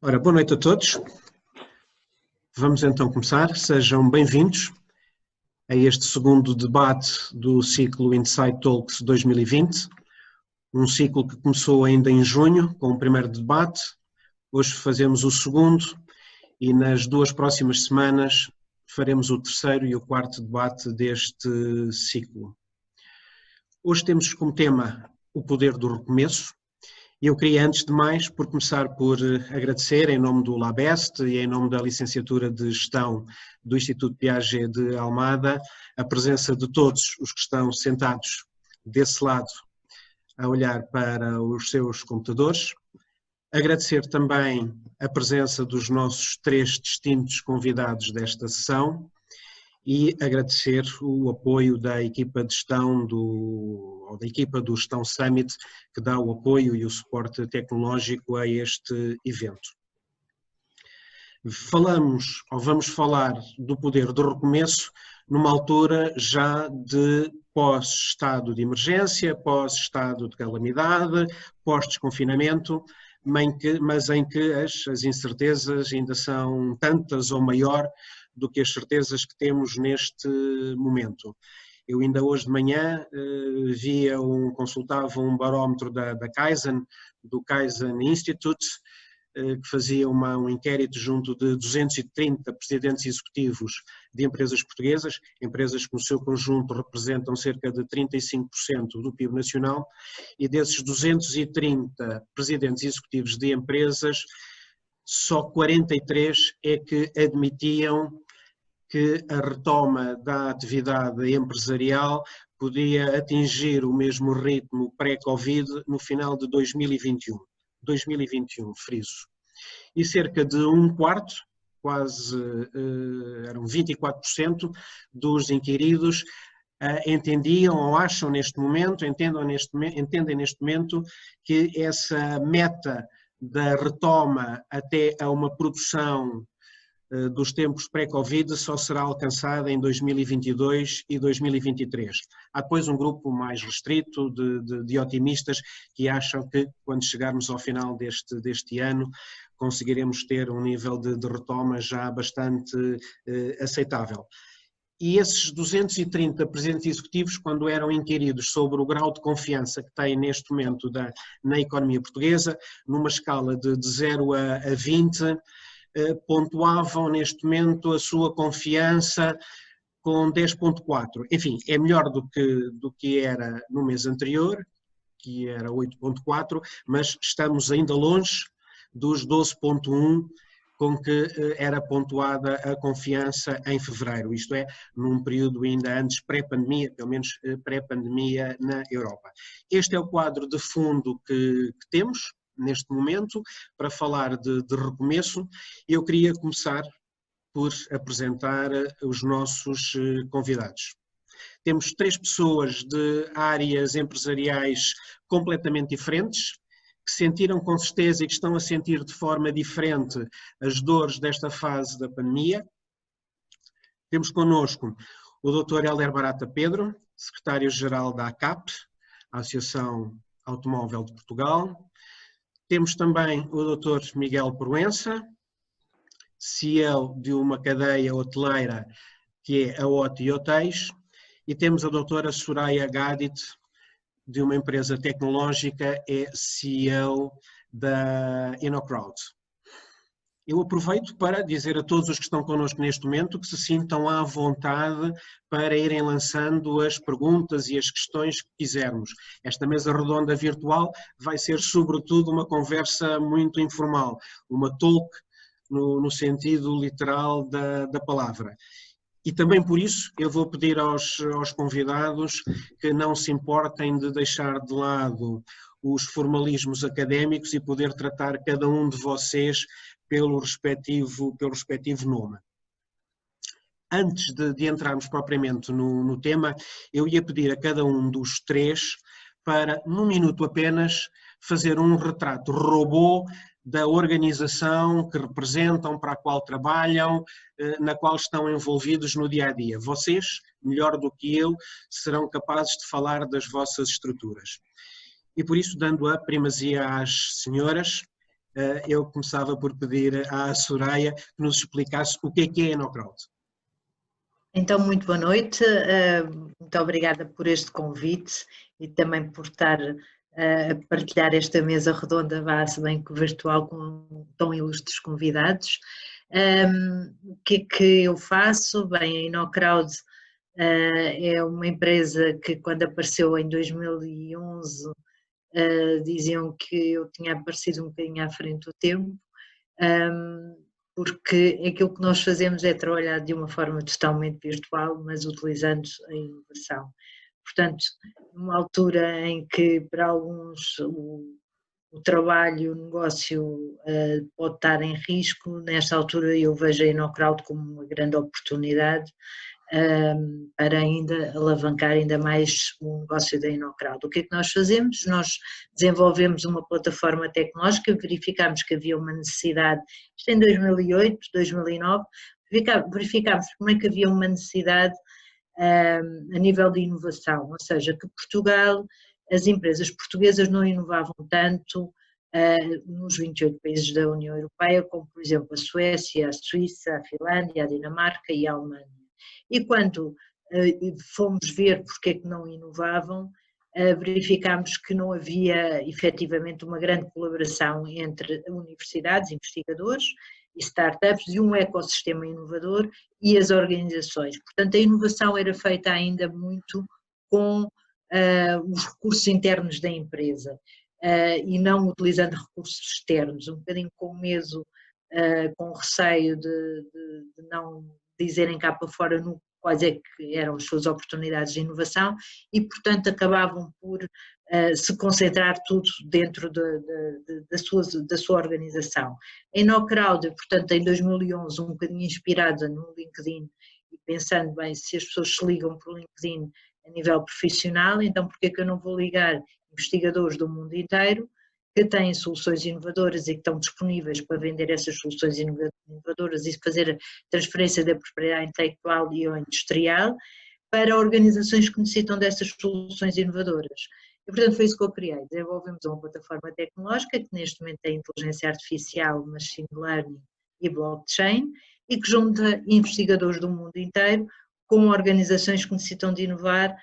Ora, boa noite a todos. Vamos então começar. Sejam bem-vindos a este segundo debate do ciclo Insight Talks 2020, um ciclo que começou ainda em junho com o primeiro debate. Hoje fazemos o segundo e nas duas próximas semanas faremos o terceiro e o quarto debate deste ciclo. Hoje temos como tema o poder do recomeço. Eu queria, antes de mais, por começar por agradecer, em nome do LabEst e em nome da Licenciatura de Gestão do Instituto Piaget de Almada, a presença de todos os que estão sentados desse lado a olhar para os seus computadores. Agradecer também a presença dos nossos três distintos convidados desta sessão e agradecer o apoio da equipa de gestão da equipa do Gestão Summit, que dá o apoio e o suporte tecnológico a este evento. Vamos falar do poder do recomeço numa altura já de pós-estado de emergência, pós-estado de calamidade, pós-desconfinamento, mas em que as incertezas ainda são tantas ou maior do que as certezas que temos neste momento. Eu ainda hoje de manhã consultava um barómetro da Kaizen, do Kaizen Institute, que fazia um inquérito junto de 230 presidentes executivos de empresas portuguesas, empresas que no seu conjunto representam cerca de 35% do PIB nacional, e desses 230 presidentes executivos de empresas, só 43 é que admitiam que a retoma da atividade empresarial podia atingir o mesmo ritmo pré-Covid no final de 2021. 2021, friso. E cerca de um quarto, eram 24% dos inquiridos, entendiam ou acham entendem neste momento que essa meta da retoma até a uma produção dos tempos pré-Covid só será alcançada em 2022 e 2023. Há depois um grupo mais restrito de otimistas que acham que quando chegarmos ao final deste ano conseguiremos ter um nível de retoma já bastante aceitável. E esses 230 presidentes executivos, quando eram inquiridos sobre o grau de confiança que têm neste momento na economia portuguesa, numa escala de 0 a 20, pontuavam neste momento a sua confiança com 10,4. Enfim, é melhor do que era no mês anterior, que era 8,4, mas estamos ainda longe dos 12,1 com que era pontuada a confiança em fevereiro, isto é, num período ainda antes pré-pandemia, pelo menos pré-pandemia na Europa. Este é o quadro de fundo que temos neste momento para falar de recomeço. Eu queria começar por apresentar os nossos convidados. Temos três pessoas de áreas empresariais completamente diferentes, que sentiram com certeza e que estão a sentir de forma diferente as dores desta fase da pandemia. Temos connosco o Dr. Hélder Barata Pedro, secretário-geral da ACAP, a Associação Automóvel de Portugal. Temos também o Dr. Miguel Proença, CEO de uma cadeia hoteleira que é a OTI Hotéis, e temos a doutora Soraya Gadit, de uma empresa tecnológica, é CEO da InnoCrowd. Eu aproveito para dizer a todos os que estão connosco neste momento que se sintam à vontade para irem lançando as perguntas e as questões que quisermos. Esta mesa redonda virtual vai ser sobretudo uma conversa muito informal, uma talk no sentido literal da palavra. E também por isso eu vou pedir aos convidados que não se importem de deixar de lado os formalismos académicos e poder tratar cada um de vocês pelo respectivo nome. Antes de entrarmos propriamente no tema, eu ia pedir a cada um dos três para, num minuto apenas, fazer um retrato robô da organização que representam, para a qual trabalham, na qual estão envolvidos no dia-a-dia. Vocês, melhor do que eu, serão capazes de falar das vossas estruturas. E por isso, dando a primazia às senhoras, eu começava por pedir à Soraya que nos explicasse o que é a Enocrowd. Então, muito boa noite, muito obrigada por este convite e também por estar a partilhar esta mesa redonda, se bem que virtual, com tão ilustres convidados. O que é que eu faço? Bem, a Enocrowd é uma empresa que, quando apareceu em 2011, diziam que eu tinha aparecido um bocadinho à frente do tempo, porque aquilo que nós fazemos é trabalhar de uma forma totalmente virtual, mas utilizando a inovação. Portanto, numa altura em que para alguns o trabalho, o negócio pode estar em risco, nesta altura eu vejo a Enocrowd como uma grande oportunidade para ainda alavancar ainda mais o negócio da Enocrowd. O que é que nós fazemos? Nós desenvolvemos uma plataforma tecnológica, verificámos que havia uma necessidade, isto em 2008, 2009, verificámos como é que havia uma necessidade a nível de inovação, ou seja, que Portugal, as empresas portuguesas não inovavam tanto nos 28 países da União Europeia, como por exemplo a Suécia, a Suíça, a Finlândia, a Dinamarca e a Alemanha. E quando fomos ver porque é que não inovavam, verificámos que não havia efetivamente uma grande colaboração entre universidades, investigadores e startups e um ecossistema inovador e as organizações. Portanto, a inovação era feita ainda muito com os recursos internos da empresa e não utilizando recursos externos, um bocadinho com medo, com receio de não dizerem cá para fora quais é que eram as suas oportunidades de inovação e, portanto, acabavam por se concentrar tudo dentro da sua organização. A Enocrowd, portanto, em 2011, um bocadinho inspirada no LinkedIn e pensando, bem, se as pessoas se ligam para o LinkedIn a nível profissional, então por que é que eu não vou ligar investigadores do mundo inteiro que têm soluções inovadoras e que estão disponíveis para vender essas soluções inovadoras e fazer a transferência da propriedade intelectual e ou industrial para organizações que necessitam dessas soluções inovadoras. E, portanto, foi isso que eu criei. Desenvolvemos uma plataforma tecnológica que neste momento tem inteligência artificial, machine learning e blockchain e que junta investigadores do mundo inteiro com organizações que necessitam de inovar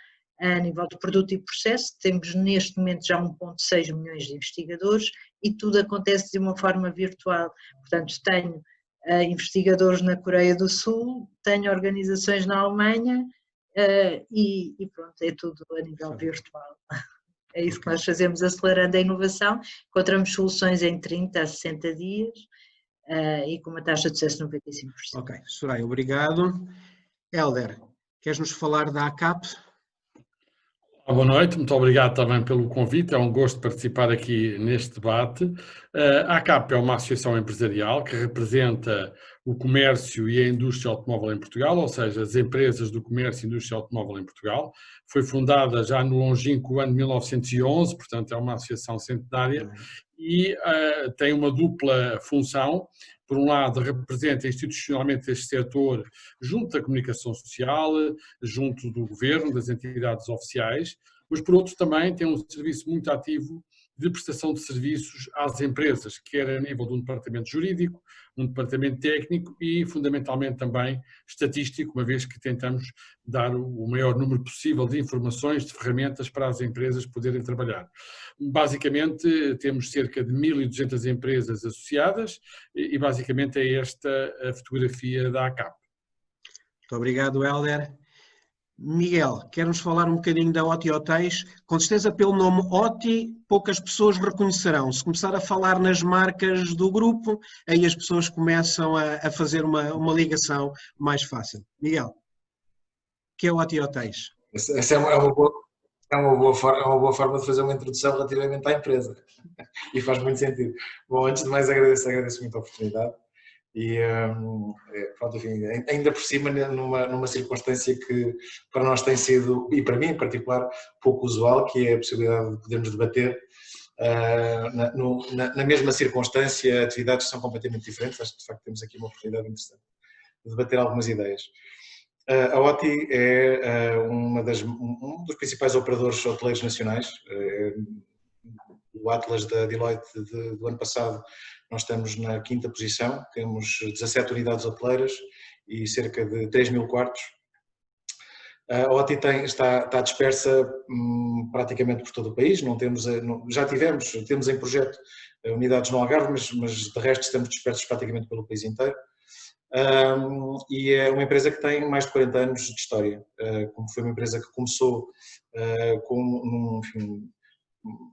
a nível de produto e processo. Temos neste momento já 1,6 milhões de investigadores e tudo acontece de uma forma virtual. Portanto, tenho investigadores na Coreia do Sul, tenho organizações na Alemanha e pronto, é tudo a nível virtual. É isso que nós fazemos, acelerando a inovação, encontramos soluções em 30 a 60 dias e com uma taxa de sucesso de 95%. Ok, Soraya, obrigado. Hélder, queres-nos falar da ACAP? Boa noite, muito obrigado também pelo convite, é um gosto participar aqui neste debate. A ACAP é uma associação empresarial que representa o comércio e a indústria automóvel em Portugal, ou seja, as empresas do comércio e indústria automóvel em Portugal. Foi fundada já no longínquo ano de 1911, portanto é uma associação centenária e tem uma dupla função. Por um lado, representa institucionalmente este setor junto da comunicação social, junto do governo, das entidades oficiais, mas por outro também tem um serviço muito ativo de prestação de serviços às empresas, quer a nível de um departamento jurídico, um departamento técnico e fundamentalmente também estatístico, uma vez que tentamos dar o maior número possível de informações, de ferramentas para as empresas poderem trabalhar. Basicamente temos cerca de 1.200 empresas associadas e basicamente é esta a fotografia da ACAP. Muito obrigado, Hélder. Miguel, quer-nos falar um bocadinho da OTI Hotéis? Com certeza, pelo nome OTI, poucas pessoas reconhecerão. Se começar a falar nas marcas do grupo, aí as pessoas começam a fazer uma ligação mais fácil. Miguel, o que é o OTI Hotéis? Essa é uma boa forma de fazer uma introdução relativamente à empresa e faz muito sentido. Bom, antes de mais agradeço muito a oportunidade. E pronto, enfim, ainda por cima numa circunstância que para nós tem sido, e para mim em particular, pouco usual, que é a possibilidade de podermos debater na mesma circunstância atividades que são completamente diferentes. Acho que de facto temos aqui uma oportunidade interessante de debater algumas ideias. A OTI é um dos principais operadores hoteleiros nacionais, o Atlas da Deloitte do ano passado, nós estamos na 5ª posição, temos 17 unidades hoteleiras e cerca de 3.000 quartos. A OTI está dispersa praticamente por todo o país, temos em projeto unidades no Algarve, mas de resto estamos dispersos praticamente pelo país inteiro. E é uma empresa que tem mais de 40 anos de história, como foi uma empresa que começou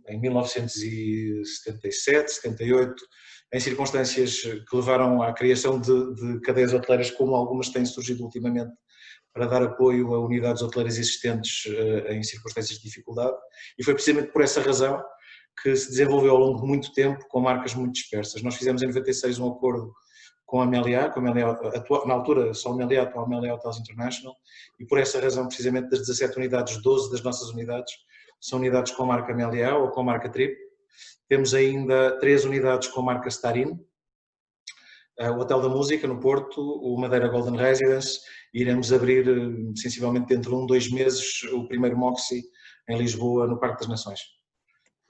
em 1977, 78, em circunstâncias que levaram à criação de cadeias hoteleiras, como algumas têm surgido ultimamente, para dar apoio a unidades hoteleiras existentes em circunstâncias de dificuldade, e foi precisamente por essa razão que se desenvolveu ao longo de muito tempo com marcas muito dispersas. Nós fizemos em 96 um acordo com a Meliá, na altura só a Meliá, atual Meliá Hotels International, e por essa razão, precisamente das 17 unidades, 12 das nossas unidades são unidades com a marca Meliá ou com a marca Trip. Temos ainda 3 unidades com a marca Starin, o Hotel da Música no Porto, o Madeira Golden Residence, e iremos abrir sensivelmente dentro de 2 meses o primeiro Moxy em Lisboa, no Parque das Nações.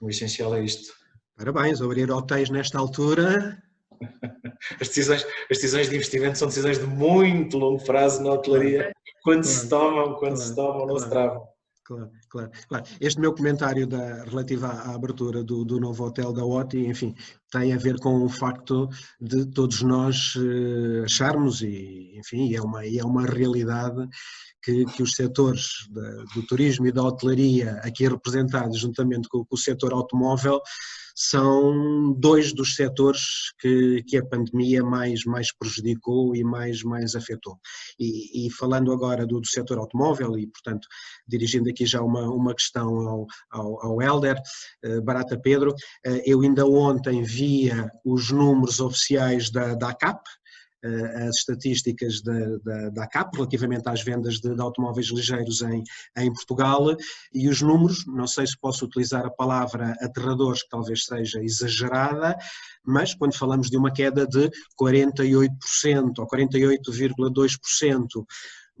O essencial é isto. Parabéns, abrir hotéis nesta altura. As decisões de investimento são decisões de muito longo prazo na hotelaria. Quando se tomam, não se travam. Claro. Este meu comentário relativo à abertura do novo hotel da OTI, enfim, tem a ver com o facto de todos nós acharmos, e enfim, é uma realidade, que os setores do turismo e da hotelaria, aqui representados juntamente com o setor automóvel, são 2 dos setores que a pandemia mais prejudicou e mais afetou. E falando agora do setor automóvel, e portanto dirigindo aqui já uma questão ao Hélder, Barata Pedro, eu ainda ontem via os números oficiais da ACAP, as estatísticas da ACAP relativamente às vendas de automóveis ligeiros em Portugal, e os números, não sei se posso utilizar a palavra aterradores, que talvez seja exagerada, mas quando falamos de uma queda de 48% ou 48,2%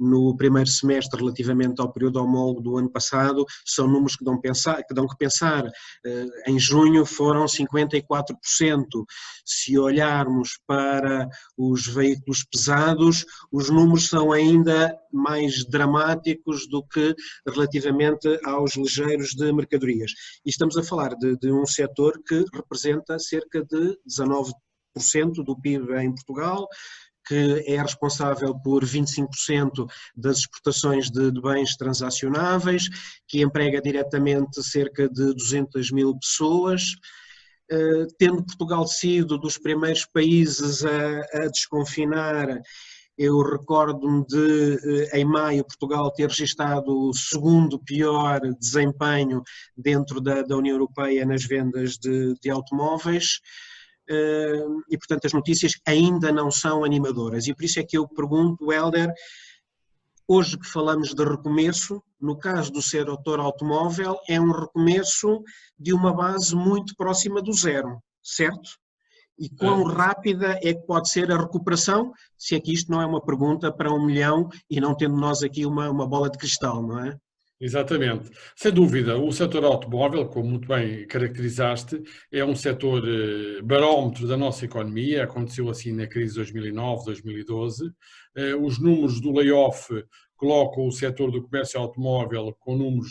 no primeiro semestre relativamente ao período homólogo do ano passado, são números que dão que pensar. Em junho foram 54%. Se olharmos para os veículos pesados, os números são ainda mais dramáticos do que relativamente aos ligeiros de mercadorias. E estamos a falar de um setor que representa cerca de 19% do PIB em Portugal, que é responsável por 25% das exportações de bens transacionáveis, que emprega diretamente cerca de 200.000 pessoas, tendo Portugal sido dos primeiros países a desconfinar. Eu recordo-me de, em maio, Portugal ter registado o 2º pior desempenho dentro da União Europeia nas vendas de automóveis. E, portanto, as notícias ainda não são animadoras. E por isso é que eu pergunto, Hélder, hoje que falamos de recomeço, no caso do setor automóvel, é um recomeço de uma base muito próxima do zero, certo? E quão rápida é que pode ser a recuperação, se é que isto não é uma pergunta para 1 milhão e não tendo nós aqui uma bola de cristal, não é? Exatamente. Sem dúvida, o setor automóvel, como muito bem caracterizaste, é um setor barómetro da nossa economia, aconteceu assim na crise de 2009, 2012. Os números do layoff colocam o setor do comércio automóvel com números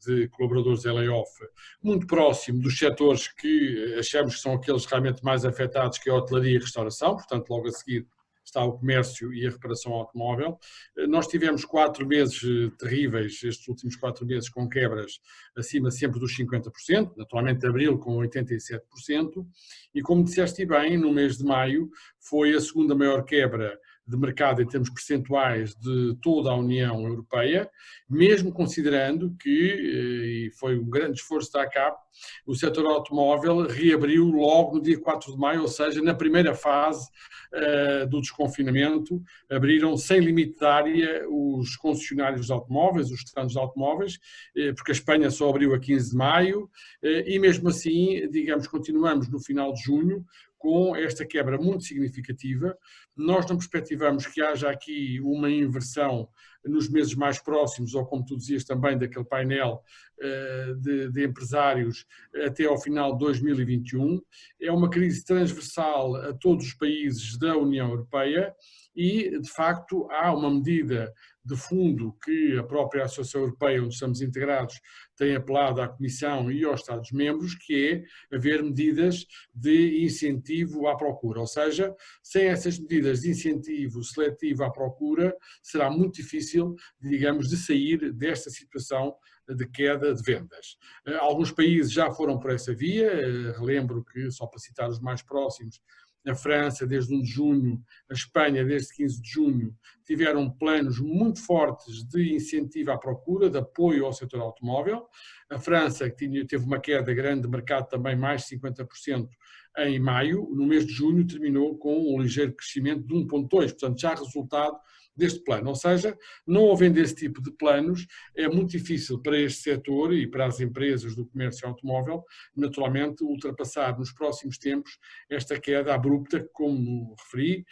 de colaboradores em layoff muito próximo dos setores que achamos que são aqueles realmente mais afetados, que é a hotelaria e a restauração, portanto logo a seguir está o comércio e a reparação automóvel. Nós tivemos 4 meses terríveis, estes últimos 4 meses, com quebras acima sempre dos 50%, naturalmente abril com 87%, e como disseste bem, no mês de maio foi a 2ª maior quebra de mercado em termos percentuais de toda a União Europeia, mesmo considerando que, e foi um grande esforço da ACAP, o setor automóvel reabriu logo no dia 4 de maio, ou seja, na primeira fase do desconfinamento, abriram sem limite de área os concessionários de automóveis, os stands de automóveis, porque a Espanha só abriu a 15 de maio, e mesmo assim, digamos, continuamos no final de junho com esta quebra muito significativa. Nós não perspectivamos que haja aqui uma inversão nos meses mais próximos, ou como tu dizias também, daquele painel de empresários até ao final de 2021. É uma crise transversal a todos os países da União Europeia e, de facto, há uma medida de fundo que a própria Associação Europeia, onde estamos integrados, tem apelado à Comissão e aos Estados-membros, que é haver medidas de incentivo à procura. Ou seja, sem essas medidas de incentivo seletivo à procura, será muito difícil, digamos, de sair desta situação de queda de vendas. Alguns países já foram por essa via, relembro que, só para citar os mais próximos, a França desde 1 de junho, a Espanha desde 15 de junho, tiveram planos muito fortes de incentivo à procura, de apoio ao setor automóvel. A França, que teve uma queda grande de mercado também, mais de 50% em maio, no mês de junho terminou com um ligeiro crescimento de 1,2%, portanto já resultado deste plano. Ou seja, não havendo esse tipo de planos, é muito difícil para este setor e para as empresas do comércio automóvel, naturalmente, ultrapassar nos próximos tempos esta queda abrupta, como referi.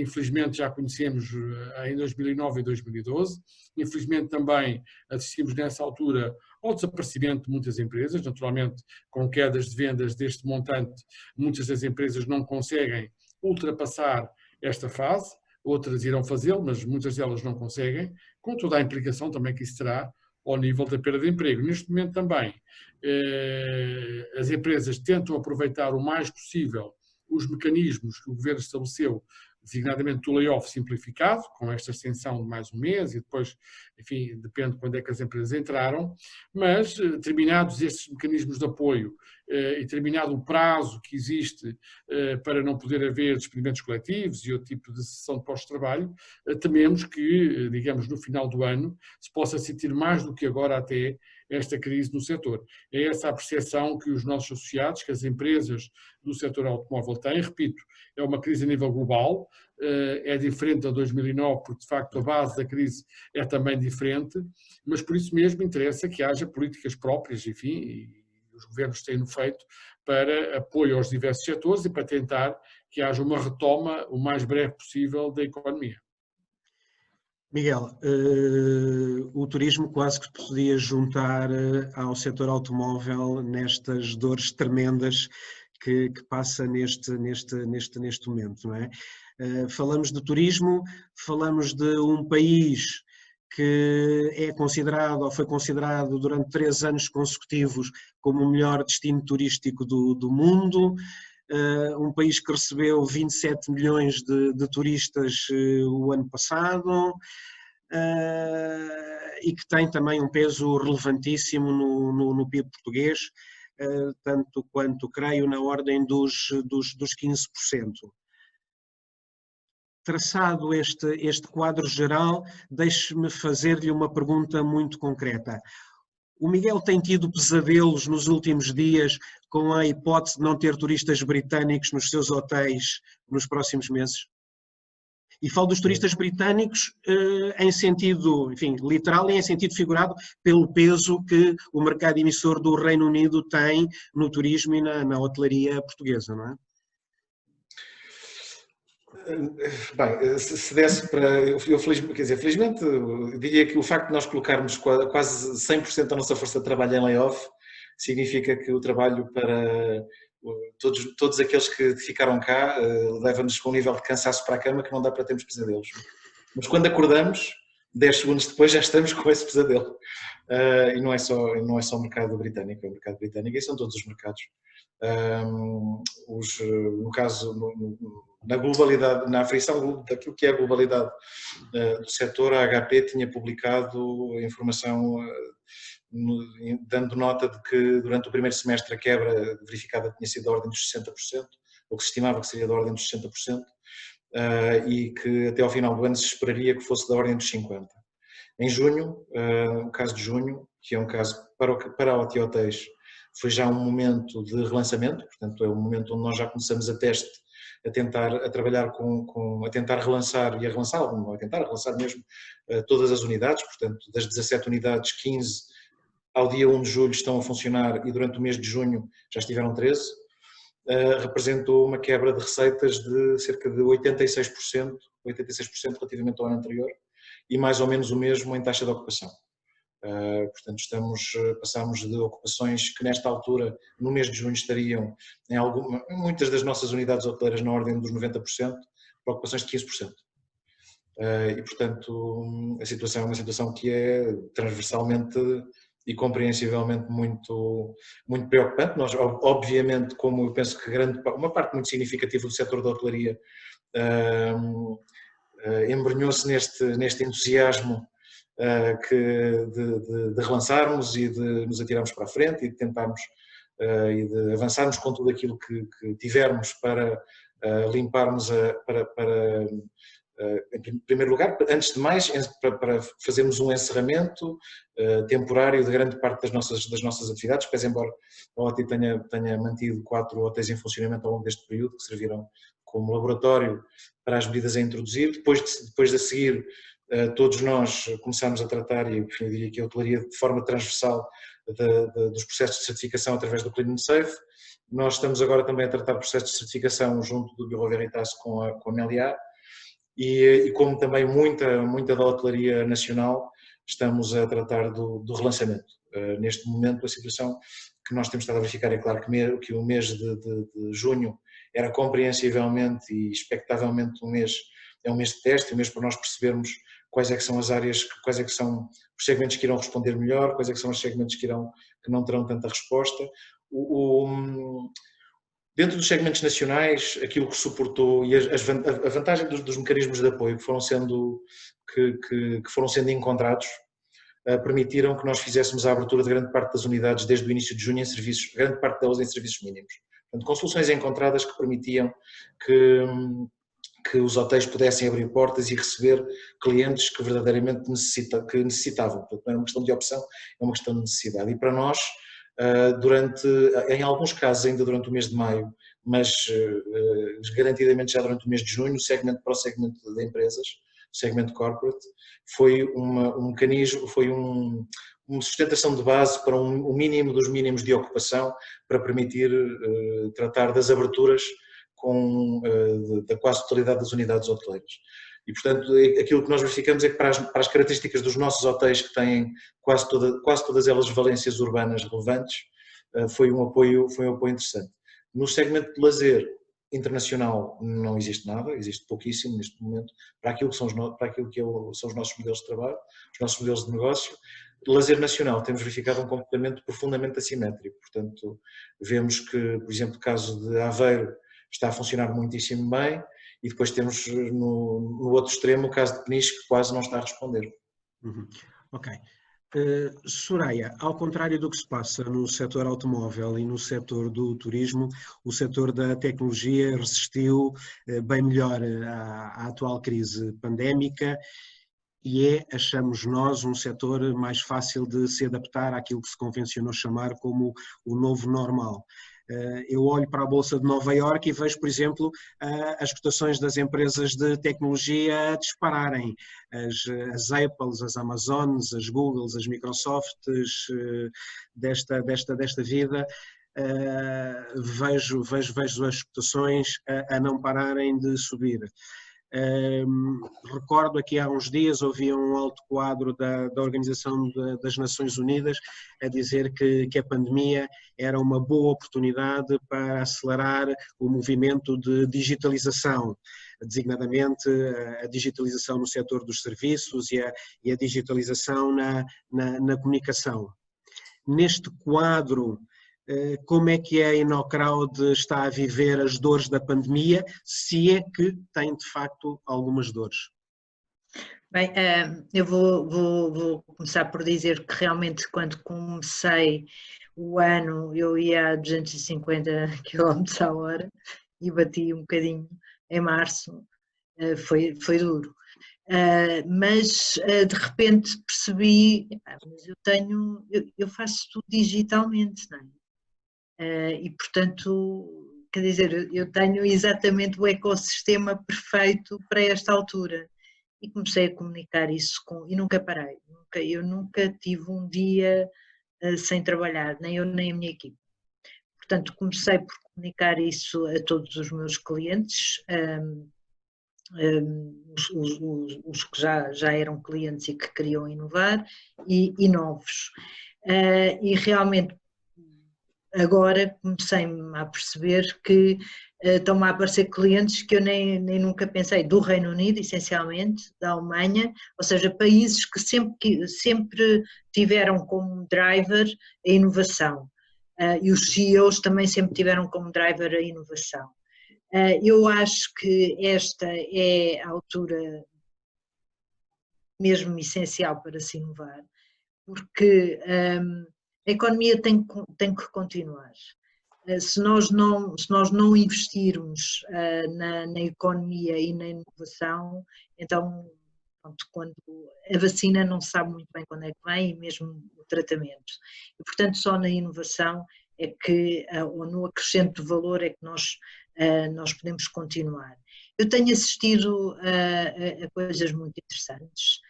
Infelizmente já conhecemos em 2009 e 2012. Infelizmente também assistimos nessa altura ao desaparecimento de muitas empresas, naturalmente com quedas de vendas deste montante, muitas das empresas não conseguem ultrapassar esta fase. Outras irão fazê-lo, mas muitas delas não conseguem, com toda a implicação também que isso terá ao nível da perda de emprego. Neste momento também, as empresas tentam aproveitar o mais possível os mecanismos que o Governo estabeleceu, designadamente o layoff simplificado, com esta extensão de mais um mês e depois, enfim, depende de quando é que as empresas entraram, mas terminados estes mecanismos de apoio e terminado o prazo que existe para não poder haver despedimentos coletivos e outro tipo de cessão de pós-trabalho, tememos que, digamos, no final do ano se possa sentir mais do que agora até esta crise no setor. É essa a percepção que os nossos associados, que as empresas do setor automóvel têm. Repito, é uma crise a nível global, é diferente da 2009, porque de facto a base da crise é também diferente, mas por isso mesmo interessa que haja políticas próprias, enfim, e os governos têm feito para apoio aos diversos setores e para tentar que haja uma retoma o mais breve possível da economia. Miguel, o turismo quase que se podia juntar ao setor automóvel nestas dores tremendas que passa neste momento, não é? Falamos de turismo, falamos de um país que é considerado, ou foi considerado durante 3 anos consecutivos como o melhor destino turístico do mundo, um país que recebeu 27 milhões de turistas o ano passado, e que tem também um peso relevantíssimo no PIB português, tanto quanto, creio, na ordem dos 15%. Traçado este quadro geral, deixe-me fazer-lhe uma pergunta muito concreta. O Miguel tem tido pesadelos nos últimos dias com a hipótese de não ter turistas britânicos nos seus hotéis nos próximos meses? E falo dos turistas britânicos em sentido, enfim, literal e em sentido figurado, pelo peso que o mercado emissor do Reino Unido tem no turismo e na hotelaria portuguesa, não é? Bem, se desse para... felizmente, eu diria que o facto de nós colocarmos quase 100% da nossa força de trabalho em layoff significa que o trabalho para todos aqueles que ficaram cá leva-nos com um nível de cansaço para a cama que não dá para termos pesadelos. Mas quando acordamos, 10 segundos depois já estamos com esse pesadelo. E não é só o mercado britânico, é o mercado britânico e são todos os mercados. No caso, na globalidade, na aferição daquilo que é a globalidade do setor, a HP tinha publicado a informação dando nota de que durante o primeiro semestre a quebra verificada tinha sido da ordem dos 60%, ou que se estimava que seria da ordem dos 60%, e que até ao final do ano se esperaria que fosse da ordem dos 50%. Em junho, o caso de junho, que é um caso para hotéis, foi já um momento de relançamento, portanto é um momento onde nós já começamos a teste, a trabalhar a tentar relançar e a tentar relançar mesmo todas as unidades, portanto das 17 unidades, 15 ao dia 1 de julho estão a funcionar e durante o mês de junho já estiveram 13. representou uma quebra de receitas de cerca de 86% relativamente ao ano anterior, e mais ou menos o mesmo em taxa de ocupação. Portanto, passamos de ocupações que nesta altura, no mês de junho, estariam em muitas das nossas unidades hoteleiras na ordem dos 90%, para ocupações de 15%. E, portanto, a situação é uma situação que é transversalmente e compreensivelmente muito preocupante. Nós, obviamente, como eu penso que uma parte muito significativa do setor da hotelaria embrenhou-se neste entusiasmo de relançarmos e de nos atirarmos para a frente e de tentarmos e de avançarmos com tudo aquilo que tivermos para limparmos, em primeiro lugar, antes de mais, para fazermos um encerramento temporário de grande parte das nossas atividades, pese embora a OTI tenha mantido 4 hotéis em funcionamento ao longo deste período, que serviram como laboratório para as medidas a introduzir. Depois de seguir, todos nós começámos a tratar, e eu diria que a hotelaria de forma transversal, dos processos de certificação através do Clean and Safe. Nós estamos agora também a tratar processos de certificação junto do Bureau Veritas com a Meliá, e como também muita da hotelaria nacional, estamos a tratar do relançamento. Neste momento, a situação que nós temos estado a verificar é claro que o mês de junho era compreensivelmente e expectavelmente um mês de teste, um mês para nós percebermos quais é que são as áreas, quais é que são os segmentos que irão responder melhor, quais é que são os segmentos que não terão tanta resposta. Dentro dos segmentos nacionais, aquilo que suportou e a vantagem dos mecanismos de apoio que foram sendo encontrados permitiram que nós fizéssemos a abertura de grande parte das unidades desde o início de junho em serviços, grande parte delas em serviços mínimos. Portanto, com soluções encontradas que permitiam que os hotéis pudessem abrir portas e receber clientes que verdadeiramente necessitavam. Portanto, não é uma questão de opção, é uma questão de necessidade. E para nós, em alguns casos ainda durante o mês de maio, mas garantidamente já durante o mês de junho, para o segmento de empresas, o segmento corporate, foi um mecanismo, foi uma sustentação de base para o mínimo dos mínimos de ocupação, para permitir tratar das aberturas da quase totalidade das unidades hoteleiras. E, portanto, aquilo que nós verificamos é que para as características dos nossos hotéis, que têm quase todas elas valências urbanas relevantes, foi um apoio interessante. No segmento de lazer internacional não existe nada, existe pouquíssimo neste momento, para aquilo que são os nossos modelos de trabalho, os nossos modelos de negócio. Lazer nacional, temos verificado um comportamento profundamente assimétrico. Portanto, vemos que, por exemplo, o caso de Aveiro está a funcionar muitíssimo bem, e depois temos no outro extremo o caso de Peniche, que quase não está a responder. Ok. Soraya, ao contrário do que se passa no setor automóvel e no setor do turismo, o setor da tecnologia resistiu bem melhor à atual crise pandémica e achamos nós, um setor mais fácil de se adaptar àquilo que se convencionou chamar como o novo normal. Eu olho para a Bolsa de Nova Iorque e vejo, por exemplo, as cotações das empresas de tecnologia dispararem. As Apples, as Amazons, as Googles, as Microsofts desta vida. Vejo as cotações a não pararem de subir. Recordo aqui há uns dias ouvi um alto quadro da Organização das Nações Unidas a dizer que a pandemia era uma boa oportunidade para acelerar o movimento de digitalização, designadamente a digitalização no setor dos serviços e a digitalização na comunicação. Neste quadro, como é que a InnoCrowd está a viver as dores da pandemia, se é que tem de facto algumas dores? Bem, eu vou começar por dizer que realmente quando comecei o ano eu ia a 250 km a hora e bati um bocadinho em março, foi duro. Mas de repente percebi, mas eu faço tudo digitalmente, não é? E portanto, quer dizer, eu tenho exatamente o ecossistema perfeito para esta altura e comecei a comunicar isso e nunca parei, eu nunca tive um dia sem trabalhar, nem eu nem a minha equipe. portanto, comecei por comunicar isso a todos os meus clientes, os que já eram clientes e que queriam inovar, e novos. E realmente agora comecei-me a perceber que estão-me a aparecer clientes que eu nem nunca pensei, do Reino Unido, essencialmente, da Alemanha, ou seja, países que sempre tiveram como driver a inovação. E os CEOs também sempre tiveram como driver a inovação. Eu acho que esta é a altura mesmo essencial para se inovar, porque a economia tem que continuar. Se nós não investirmos na economia e na inovação, então, pronto, quando a vacina não se sabe muito bem quando é que vem, e mesmo o tratamento. E, portanto, só na inovação é que, ou no acrescento de valor, é que nós podemos continuar. Eu tenho assistido a coisas muito interessantes.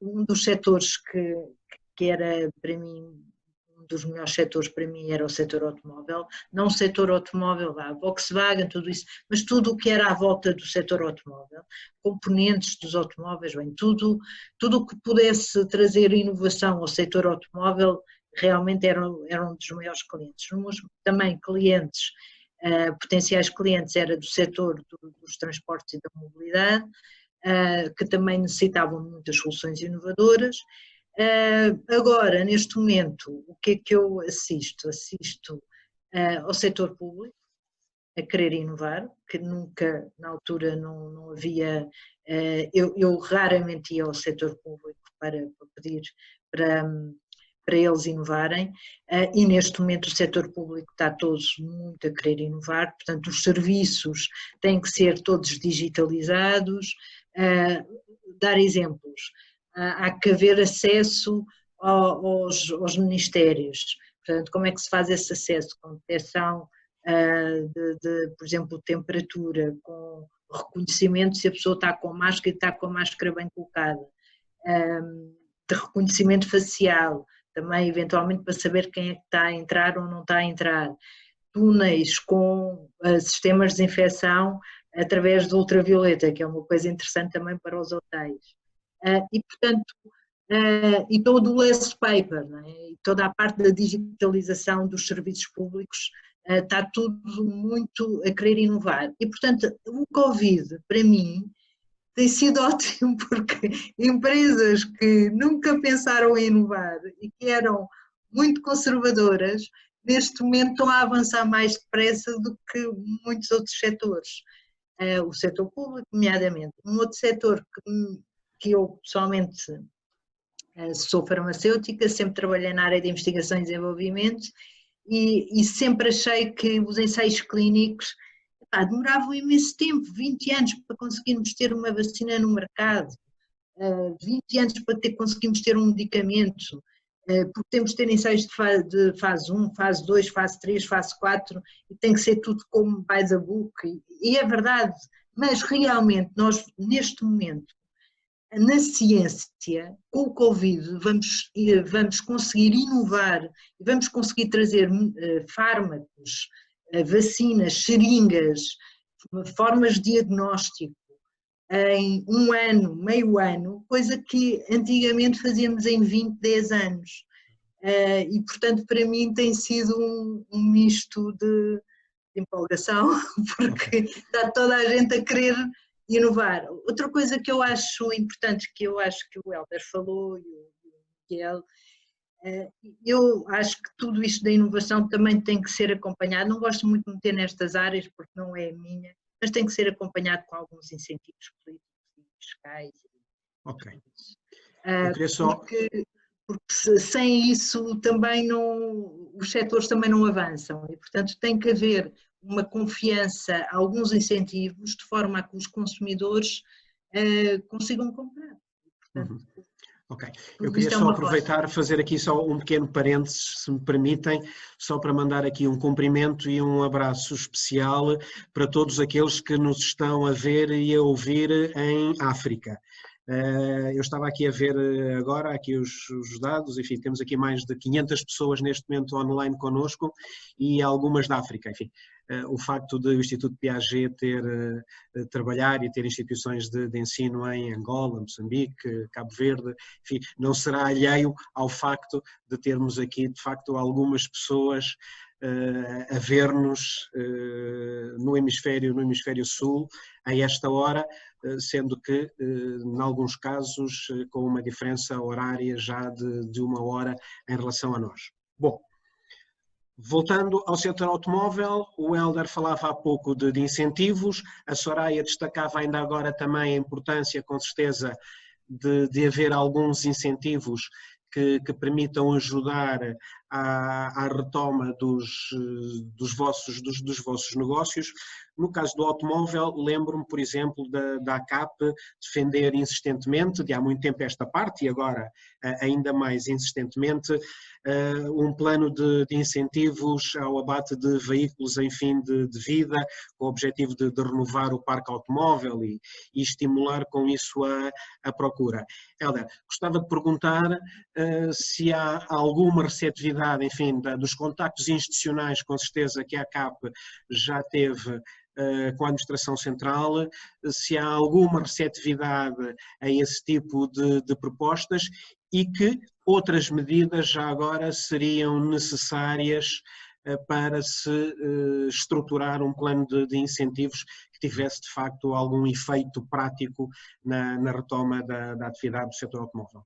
Um dos setores que era, para mim, um dos melhores setores para mim era o setor automóvel, não o setor automóvel, Volkswagen, tudo isso, mas tudo o que era à volta do setor automóvel, componentes dos automóveis, bem, tudo o que pudesse trazer inovação ao setor automóvel realmente era um dos maiores clientes. Também clientes, potenciais clientes, era do setor dos transportes e da mobilidade, que também necessitavam de muitas soluções inovadoras. Agora, neste momento, o que é que eu assisto? Assisto ao setor público a querer inovar, que nunca, na altura, não havia. Eu raramente ia ao setor público para pedir para eles inovarem, e neste momento o setor público está todos muito a querer inovar, portanto os serviços têm que ser todos digitalizados. Dar exemplos. Há que haver acesso aos ministérios, portanto, como é que se faz esse acesso? Com detecção por exemplo, temperatura, com reconhecimento se a pessoa está com máscara e está com a máscara bem colocada, de reconhecimento facial, também eventualmente para saber quem é que está a entrar ou não está a entrar, túneis com sistemas de desinfecção através do ultravioleta, que é uma coisa interessante também para os hotéis. E, portanto, e todo o last paper, não é? E toda a parte da digitalização dos serviços públicos, está tudo muito a querer inovar. E, portanto, o Covid, para mim, tem sido ótimo, porque empresas que nunca pensaram em inovar e que eram muito conservadoras, neste momento estão a avançar mais depressa do que muitos outros setores. O setor público, nomeadamente. Um outro setor que eu pessoalmente sou farmacêutica, sempre trabalhei na área de investigação e desenvolvimento e sempre achei que os ensaios clínicos demoravam imenso tempo, 20 anos para conseguirmos ter uma vacina no mercado, 20 anos para conseguirmos ter um medicamento, porque temos de ter ensaios de fase 1, fase 2, fase 3, fase 4, e tem que ser tudo como by the book, e é verdade, mas realmente nós neste momento, na ciência, com o Covid, vamos conseguir inovar, vamos conseguir trazer fármacos, vacinas, seringas, formas de diagnóstico em um ano, meio ano, coisa que antigamente fazíamos em 20, 10 anos. E, portanto, para mim tem sido um misto de empolgação, porque está toda a gente a querer inovar. Outra coisa que eu acho importante, que eu acho que o Helder falou e o Miguel, eu acho que tudo isto da inovação também tem que ser acompanhado, não gosto muito de meter nestas áreas porque não é a minha, mas tem que ser acompanhado com alguns incentivos políticos e fiscais. Ok. Eu queria só... Porque sem isso também os setores também não avançam e, portanto, tem que haver uma confiança, alguns incentivos, de forma a que os consumidores consigam comprar. Portanto, ok, eu queria só aproveitar, fazer aqui só um pequeno parênteses, se me permitem, só para mandar aqui um cumprimento e um abraço especial para todos aqueles que nos estão a ver e a ouvir em África. Eu estava aqui a ver agora aqui os dados, enfim, temos aqui mais de 500 pessoas neste momento online connosco e algumas da África, enfim. O facto de o Instituto Piaget trabalhar e ter instituições de ensino em Angola, Moçambique, Cabo Verde, enfim, não será alheio ao facto de termos aqui, de facto, algumas pessoas a ver-nos no hemisfério sul, a esta hora, sendo que, em alguns casos, com uma diferença horária já de 1 hora em relação a nós. Bom, voltando ao setor automóvel, o Hélder falava há pouco de incentivos, a Soraya destacava ainda agora também a importância, com certeza, de haver alguns incentivos que permitam ajudar à retoma dos vossos negócios. No caso do automóvel, lembro-me, por exemplo, da ACAP defender insistentemente, de há muito tempo esta parte, e agora ainda mais insistentemente, um plano de incentivos ao abate de veículos em fim de vida, com o objetivo de renovar o parque automóvel e estimular com isso a procura. Hélder, gostava de perguntar se há alguma receptividade, enfim, dos contactos institucionais, com certeza que a ACAP já teve com a Administração Central, se há alguma receptividade a esse tipo de propostas e que outras medidas já agora seriam necessárias para se estruturar um plano de incentivos que tivesse de facto algum efeito prático na retoma da atividade do setor automóvel.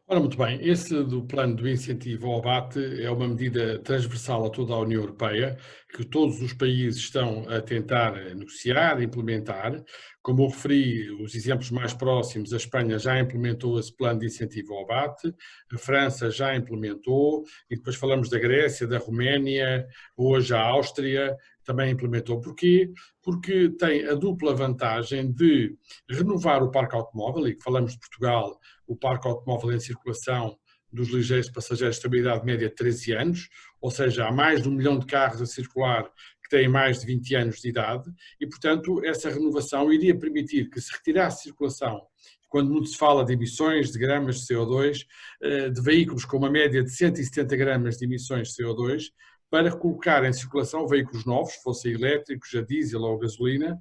Ora, muito bem, esse do plano do incentivo ao abate é uma medida transversal a toda a União Europeia, que todos os países estão a tentar negociar, implementar. Como eu referi, os exemplos mais próximos, a Espanha já implementou esse plano de incentivo ao abate, a França já implementou, e depois falamos da Grécia, da Roménia, hoje a Áustria também implementou. Porquê? Porque tem a dupla vantagem de renovar o parque automóvel, e que falamos de Portugal, o parque automóvel em circulação dos ligeiros passageiros de estabilidade média de 13 anos, ou seja, há mais de 1 milhão de carros a circular que têm mais de 20 anos de idade e, portanto, essa renovação iria permitir que se retirasse a circulação, quando muito se fala de emissões de gramas de CO2, de veículos com uma média de 170 gramas de emissões de CO2, para colocar em circulação veículos novos, fossem elétricos, a diesel ou a gasolina,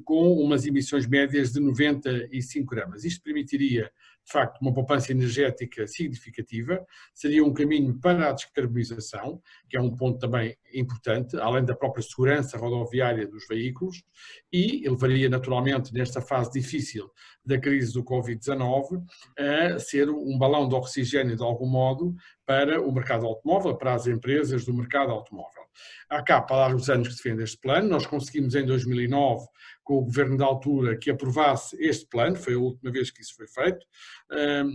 com umas emissões médias de 95 gramas. Isto permitiria, de facto, uma poupança energética significativa, seria um caminho para a descarbonização, que é um ponto também importante, além da própria segurança rodoviária dos veículos, e levaria naturalmente, nesta fase difícil da crise do Covid-19, a ser um balão de oxigênio, de algum modo, para o mercado automóvel, para as empresas do mercado automóvel. A ACAP há largos anos que defende este plano, nós conseguimos em 2009, com o governo da altura, que aprovasse este plano, foi a última vez que isso foi feito.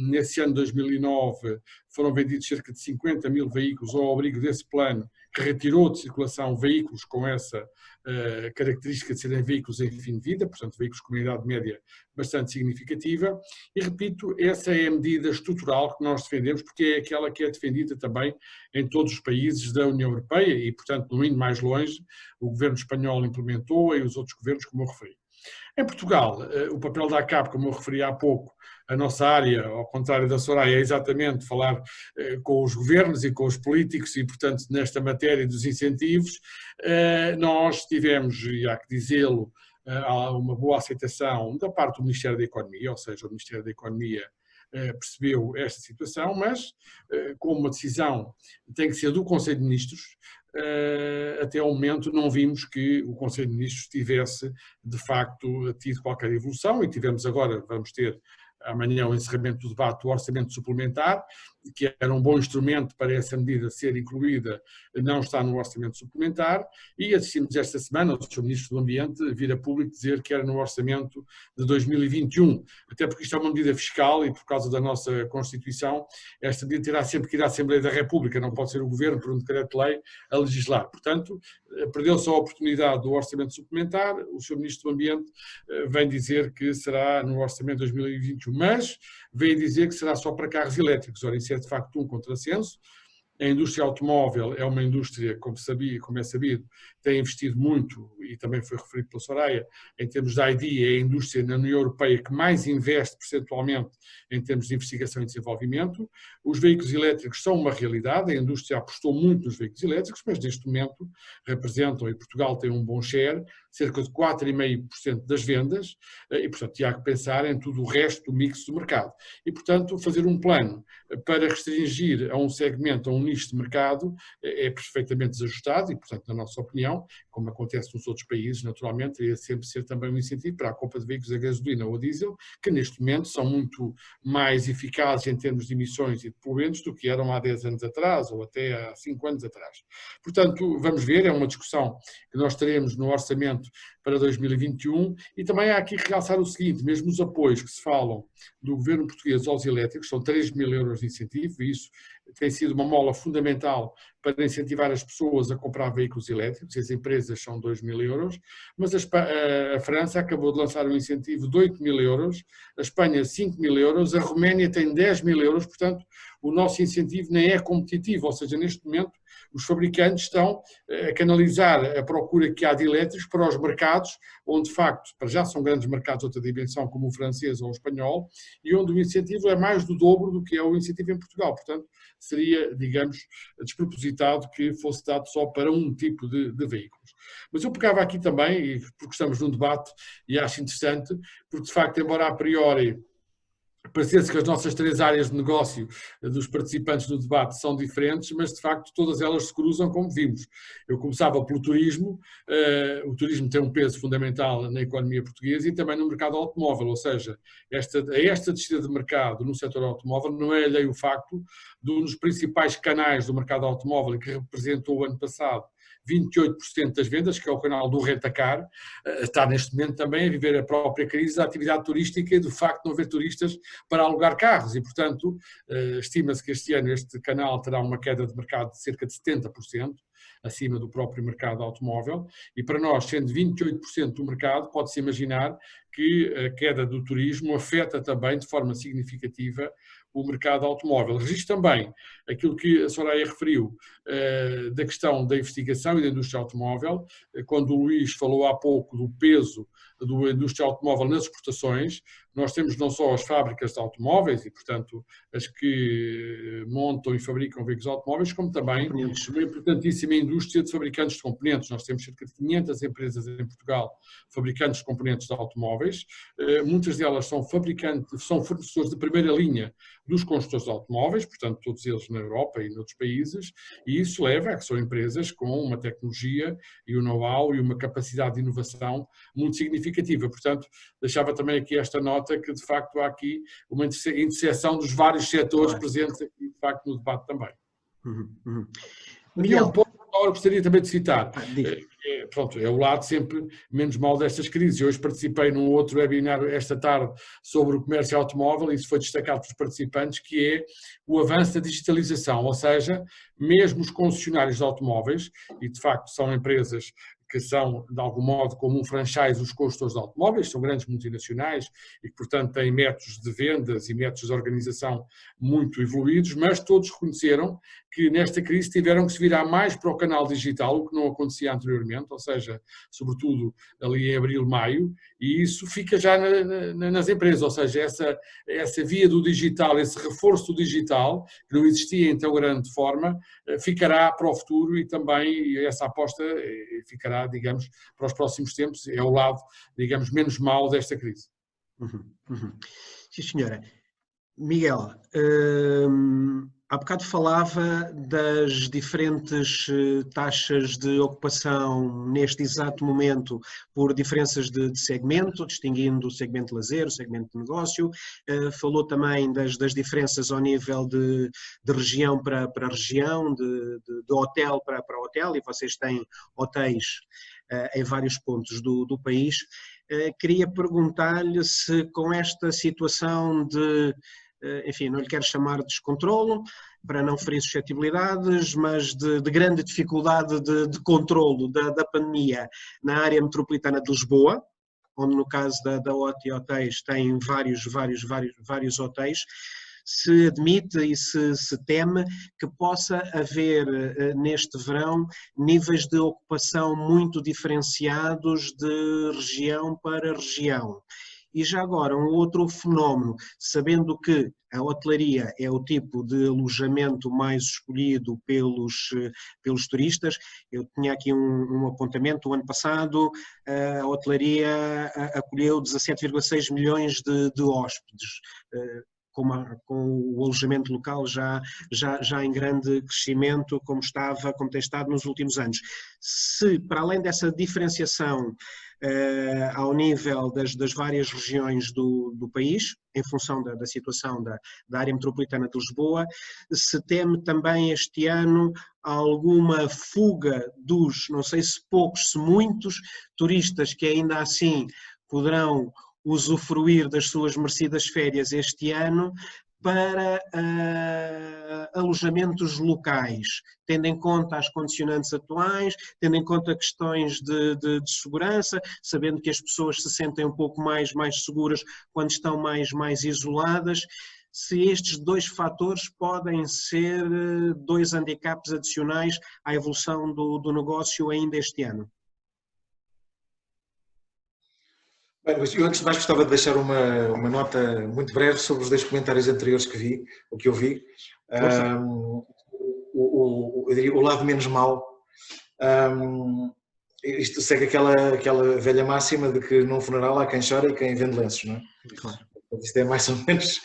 Nesse ano de 2009 foram vendidos cerca de 50 mil veículos ao abrigo desse plano, que retirou de circulação veículos com essa característica de serem veículos em fim de vida, portanto veículos com uma idade média bastante significativa, e repito, essa é a medida estrutural que nós defendemos, porque é aquela que é defendida também em todos os países da União Europeia e, portanto, não indo mais longe, o governo espanhol implementou e os outros governos, como eu referi. Em Portugal, o papel da ACAP, como eu referi há pouco, a nossa área, ao contrário da Soraya, é exatamente falar com os governos e com os políticos e, portanto, nesta matéria dos incentivos, nós tivemos, e há que dizê-lo, há uma boa aceitação da parte do Ministério da Economia, ou seja, o Ministério da Economia percebeu esta situação, mas como uma decisão tem que ser do Conselho de Ministros, até ao momento não vimos que o Conselho de Ministros tivesse, de facto, tido qualquer evolução e tivemos agora, vamos ter amanhã o encerramento do debate do orçamento suplementar, que era um bom instrumento para essa medida ser incluída, não está no orçamento suplementar, e assistimos esta semana o Sr. Ministro do Ambiente vir a público dizer que era no orçamento de 2021, até porque isto é uma medida fiscal e por causa da nossa Constituição, esta medida terá sempre que ir à Assembleia da República, não pode ser o Governo por um decreto-lei a legislar. Portanto, perdeu-se a oportunidade do orçamento suplementar, o Sr. Ministro do Ambiente vem dizer que será no orçamento de 2021, mas vem dizer que será só para carros elétricos. Ora, isso é de facto um contrassenso. A indústria automóvel é uma indústria, como é sabido, tem investido muito e também foi referido pela Soraya, em termos de ID, é a indústria na União Europeia que mais investe percentualmente em termos de investigação e desenvolvimento. Os veículos elétricos são uma realidade, a indústria apostou muito nos veículos elétricos, mas neste momento representam, e Portugal tem um bom share, cerca de 4,5% das vendas, e portanto há que pensar em tudo o resto do mix do mercado. E portanto fazer um plano para restringir a um segmento, a um nicho de mercado, é perfeitamente desajustado e portanto, na nossa opinião, como acontece nos outros países, naturalmente, deveria sempre ser também um incentivo para a compra de veículos a gasolina ou a diesel, que neste momento são muito mais eficazes em termos de emissões e de poluentes do que eram há 10 anos atrás ou até há 5 anos atrás. Portanto, vamos ver, é uma discussão que nós teremos no orçamento para 2021 e também há aqui que realçar o seguinte, mesmo os apoios que se falam do governo português aos elétricos, são 3.000 euros de incentivo e isso tem sido uma mola fundamental para incentivar as pessoas a comprar veículos elétricos, as empresas são 2.000 euros, mas a França acabou de lançar um incentivo de 8.000 euros, a Espanha 5.000 euros, a Roménia tem 10.000 euros, portanto o nosso incentivo nem é competitivo, ou seja, neste momento os fabricantes estão a canalizar a procura que há de elétricos para os mercados, onde de facto, para já são grandes mercados de outra dimensão, como o francês ou o espanhol, e onde o incentivo é mais do dobro do que é o incentivo em Portugal, portanto seria, digamos, despropositado que fosse dado só para um tipo de veículos. Mas eu pegava aqui também, porque estamos num debate e acho interessante, porque de facto, embora a priori parecesse que as nossas 3 áreas de negócio dos participantes do debate são diferentes, mas de facto todas elas se cruzam, como vimos. Eu começava pelo turismo, o turismo tem um peso fundamental na economia portuguesa e também no mercado automóvel, ou seja, esta descida de mercado no setor automóvel não é alheio o facto de um dos principais canais do mercado automóvel, que representou o ano passado 28% das vendas, que é o canal do Rentacar, está neste momento também a viver a própria crise da atividade turística e do facto de não haver turistas para alugar carros e, portanto, estima-se que este ano este canal terá uma queda de mercado de cerca de 70%, acima do próprio mercado automóvel, e para nós, sendo 28% do mercado, pode-se imaginar que a queda do turismo afeta também de forma significativa o mercado automóvel. Registro também aquilo que a Soraya referiu da questão da investigação e da indústria automóvel, quando o Luís falou há pouco do peso da indústria automóvel nas exportações, nós temos não só as fábricas de automóveis e, portanto, as que montam e fabricam veículos automóveis, como também uma importantíssima indústria de fabricantes de componentes. Nós temos cerca de 500 empresas em Portugal fabricantes de componentes de automóveis, muitas delas são fornecedores de primeira linha dos construtores de automóveis, portanto, todos eles na Europa e noutros países, e isso leva a que são empresas com uma tecnologia e um know-how e uma capacidade de inovação muito significativa. Portanto, deixava também aqui esta nota que, de facto, há aqui uma interseção dos vários setores presentes aqui, de facto, no debate também. E um ponto que agora gostaria também de citar, pronto, é o lado sempre menos mal destas crises. Eu hoje participei num outro webinar esta tarde sobre o comércio automóvel e isso foi destacado pelos participantes, que é o avanço da digitalização, ou seja, mesmo os concessionários de automóveis, e de facto são empresas que são, de algum modo, como um franchise os construtores de automóveis, são grandes multinacionais e que, portanto, têm métodos de vendas e métodos de organização muito evoluídos, mas todos reconheceram que nesta crise tiveram que se virar mais para o canal digital, o que não acontecia anteriormente, ou seja, sobretudo ali em abril, maio, e isso fica já nas empresas, ou seja, essa via do digital, esse reforço do digital, que não existia em tão grande forma, ficará para o futuro e também essa aposta ficará, digamos, para os próximos tempos, é o lado, digamos, menos mau desta crise. Sim, senhora. Miguel, há bocado falava das diferentes taxas de ocupação neste exato momento por diferenças de segmento, distinguindo o segmento de lazer, o segmento de negócio. Falou também das diferenças ao nível de região para região, de hotel para hotel, e vocês têm hotéis em vários pontos do país. Queria perguntar-lhe se com esta situação de, enfim, não lhe quero chamar de descontrolo, para não ferir suscetibilidades, mas de grande dificuldade de controlo da pandemia na área metropolitana de Lisboa, onde no caso da OTI Hotéis tem vários hotéis, se admite e se teme que possa haver neste verão níveis de ocupação muito diferenciados de região para região. E já agora, um outro fenómeno, sabendo que a hotelaria é o tipo de alojamento mais escolhido pelos turistas, eu tinha aqui um apontamento, o ano passado a hotelaria acolheu 17,6 milhões de hóspedes, com o alojamento local já em grande crescimento, como tem estado nos últimos anos. Se, para além dessa diferenciação ao nível das várias regiões do país, em função da situação da área metropolitana de Lisboa, se teme também este ano alguma fuga dos, não sei se poucos, se muitos, turistas que ainda assim poderão usufruir das suas merecidas férias este ano para alojamentos locais, tendo em conta as condicionantes atuais, tendo em conta questões de segurança, sabendo que as pessoas se sentem um pouco mais seguras quando estão mais isoladas. Se estes dois fatores podem ser dois handicaps adicionais à evolução do negócio ainda este ano. Bem, eu antes de mais gostava de deixar uma nota muito breve sobre os dois comentários anteriores que eu vi. Eu diria o lado menos mau. Isto segue aquela velha máxima de que num funeral há quem chora e quem vende lenços, não é? Claro. Isto é mais ou menos...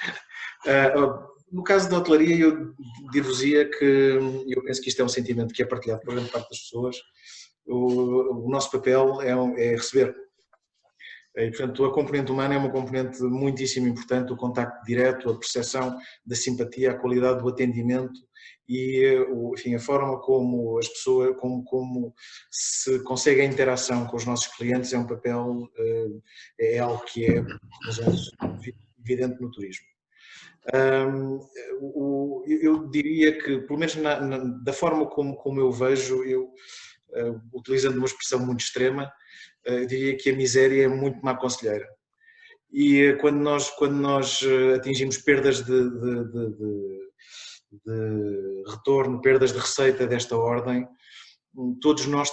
No caso da hotelaria, eu dir-vos-ia que eu penso que isto é um sentimento que é partilhado por grande parte das pessoas. O nosso papel é receber. E, portanto, a componente humana é uma componente muitíssimo importante, o contacto direto, a percepção da simpatia, a qualidade do atendimento e, enfim, a forma como as pessoas, como se consegue a interação com os nossos clientes é um papel, é algo que é evidente no turismo. Eu diria que, pelo menos da forma como eu vejo, utilizando uma expressão muito extrema, eu diria que a miséria é muito má conselheira. E quando nós atingimos perdas de retorno, perdas de receita desta ordem, todos nós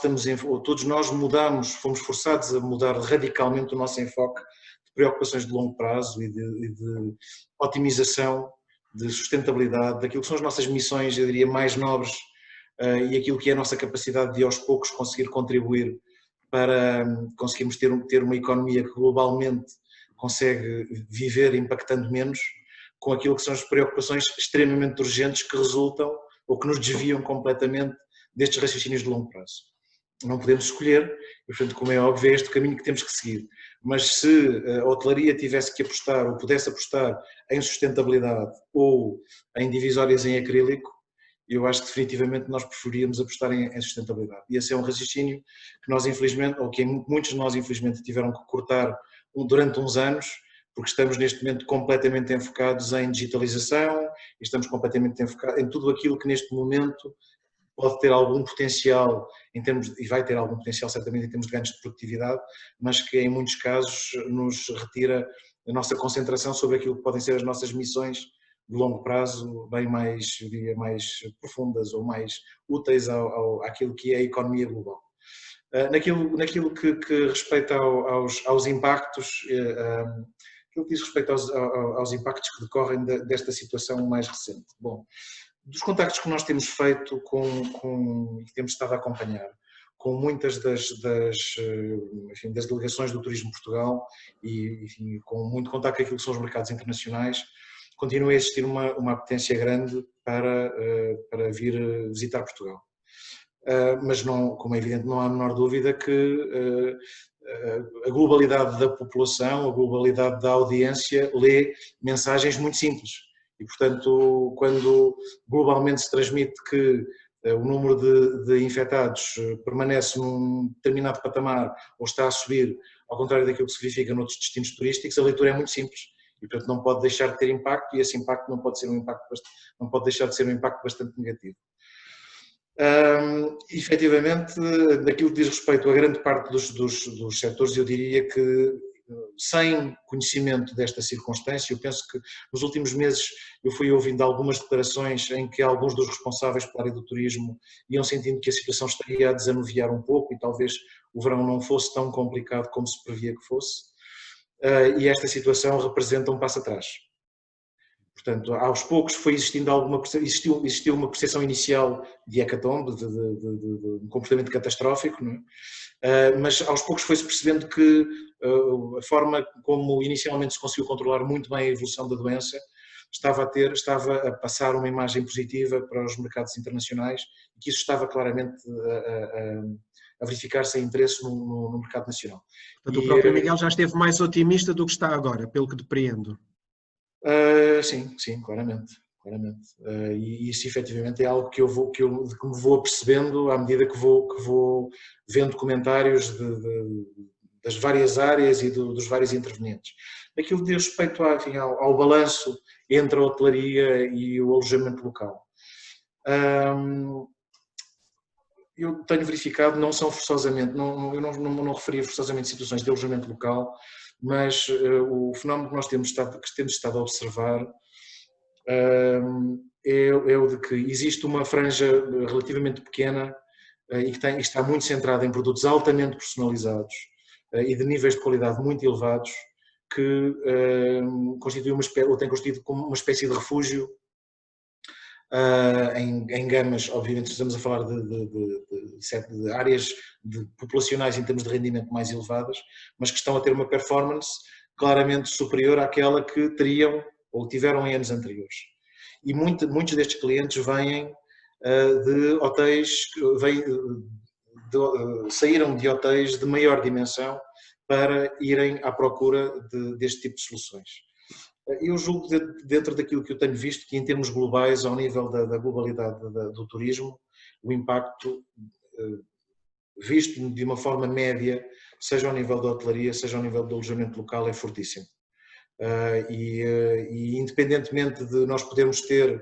fomos forçados a mudar radicalmente o nosso enfoque de preocupações de longo prazo e de otimização, de sustentabilidade, daquilo que são as nossas missões, eu diria, mais nobres e aquilo que é a nossa capacidade de aos poucos conseguir contribuir para conseguirmos ter uma economia que globalmente consegue viver impactando menos, com aquilo que são as preocupações extremamente urgentes que resultam ou que nos desviam completamente destes raciocínios de longo prazo. Não podemos escolher, e portanto, como é óbvio, é este o caminho que temos que seguir. Mas se a hotelaria tivesse que apostar ou pudesse apostar em sustentabilidade ou em divisórias em acrílico, eu acho que definitivamente nós preferíamos apostar em sustentabilidade. E esse é um raciocínio que nós infelizmente, ou que muitos de nós infelizmente tiveram que cortar durante uns anos, porque estamos neste momento completamente enfocados em digitalização, estamos completamente enfocados em tudo aquilo que neste momento pode ter algum potencial e vai ter algum potencial certamente em termos de ganhos de produtividade, mas que em muitos casos nos retira a nossa concentração sobre aquilo que podem ser as nossas missões de longo prazo, bem mais profundas ou mais úteis àquilo que é a economia global. Naquilo que respeita aos impactos, aquilo que diz respeito aos impactos que decorrem desta situação mais recente. Bom, dos contactos que nós temos feito e temos estado a acompanhar com muitas das delegações do Turismo Portugal e enfim, com muito contacto com aquilo que são os mercados internacionais, continua a existir uma apetência grande para vir visitar Portugal. Mas, não, como é evidente, não há a menor dúvida que a globalidade da população, a globalidade da audiência lê mensagens muito simples. E, portanto, quando globalmente se transmite que o número de infectados permanece num determinado patamar ou está a subir, ao contrário daquilo que se verifica noutros destinos turísticos, a leitura é muito simples. E, portanto, não pode deixar de ter impacto e esse impacto não pode deixar de ser um impacto bastante negativo. Efetivamente, daquilo que diz respeito a grande parte dos setores, eu diria que sem conhecimento desta circunstância. Eu penso que nos últimos meses eu fui ouvindo algumas declarações em que alguns dos responsáveis pela área do turismo iam sentindo que a situação estaria a desanuviar um pouco e talvez o verão não fosse tão complicado como se previa que fosse, e esta situação representa um passo atrás. Portanto, aos poucos foi existindo existiu uma percepção inicial de hecatombe, de um comportamento catastrófico, não é? Mas aos poucos foi-se percebendo que a forma como inicialmente se conseguiu controlar muito bem a evolução da doença estava a passar uma imagem positiva para os mercados internacionais e que isso estava claramente a verificar-se em interesse no mercado nacional. Portanto, o próprio Miguel já esteve mais otimista do que está agora, pelo que depreendo. Sim, claramente. E isso efetivamente é algo que me vou apercebendo à medida que vou vendo comentários das várias áreas e dos vários intervenientes. Aquilo que diz respeito ao balanço entre a hotelaria e o alojamento local. Eu tenho verificado, não são forçosamente, eu não referia forçosamente situações de alojamento local, mas o fenómeno que nós temos estado a observar é o de que existe uma franja relativamente pequena e que está muito centrada em produtos altamente personalizados e de níveis de qualidade muito elevados, que tem constituído como uma espécie de refúgio em gamas. Obviamente estamos a falar de áreas populacionais em termos de rendimento mais elevadas, mas que estão a ter uma performance claramente superior àquela que teriam ou tiveram em anos anteriores. E muitos destes clientes vêm de hotéis, saíram de hotéis de maior dimensão para irem à procura deste tipo de soluções. Eu julgo, dentro daquilo que eu tenho visto, que em termos globais, ao nível da globalidade do turismo, o impacto visto de uma forma média, seja ao nível da hotelaria, seja ao nível do alojamento local, é fortíssimo. E independentemente de nós podermos ter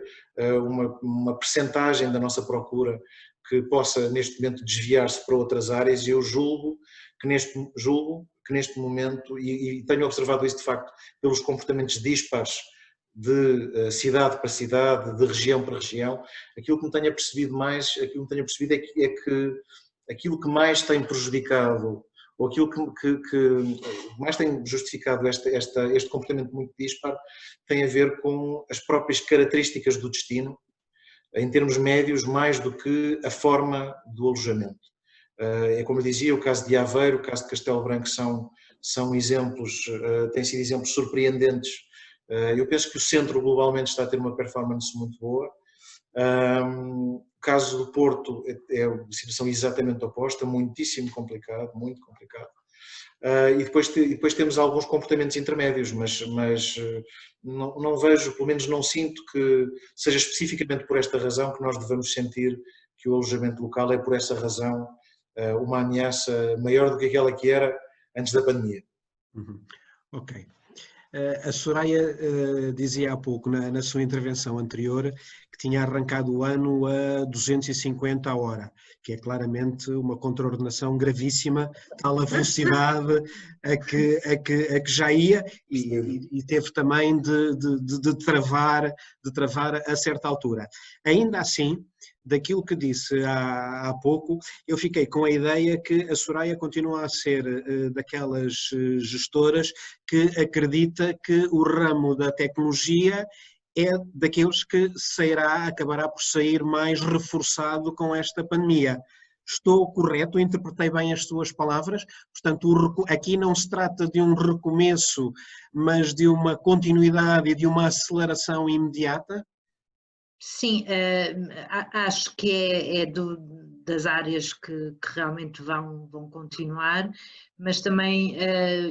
uma percentagem da nossa procura que possa neste momento desviar-se para outras áreas, eu julgo que neste momento, e tenho observado isso de facto pelos comportamentos dispares de cidade para cidade, de região para região, aquilo que me tenho percebido é que aquilo que mais tem prejudicado ou aquilo que mais tem justificado este comportamento muito disparo tem a ver com as próprias características do destino, em termos médios, mais do que a forma do alojamento. É como eu dizia, o caso de Aveiro, o caso de Castelo Branco são exemplos, têm sido exemplos surpreendentes. Eu penso que o centro globalmente está a ter uma performance muito boa. O caso do Porto é uma situação exatamente oposta, muitíssimo complicado, muito complicado. E depois temos alguns comportamentos intermédios, mas não vejo, pelo menos não sinto que seja especificamente por esta razão que nós devemos sentir que o alojamento local é por essa razão uma ameaça maior do que aquela que era antes da pandemia. Ok. A Soraya dizia há pouco, na sua intervenção anterior, que tinha arrancado o ano a 250 a hora, que é claramente uma contraordenação gravíssima, tal a velocidade a que já ia e teve também de travar a certa altura. Ainda assim, daquilo que disse há pouco, eu fiquei com a ideia que a Soraya continua a ser daquelas gestoras que acredita que o ramo da tecnologia é daqueles que acabará por sair mais reforçado com esta pandemia. Estou correto? Interpretei bem as suas palavras? Portanto, aqui não se trata de um recomeço, mas de uma continuidade e de uma aceleração imediata? Sim, acho que é das áreas que realmente vão continuar, mas também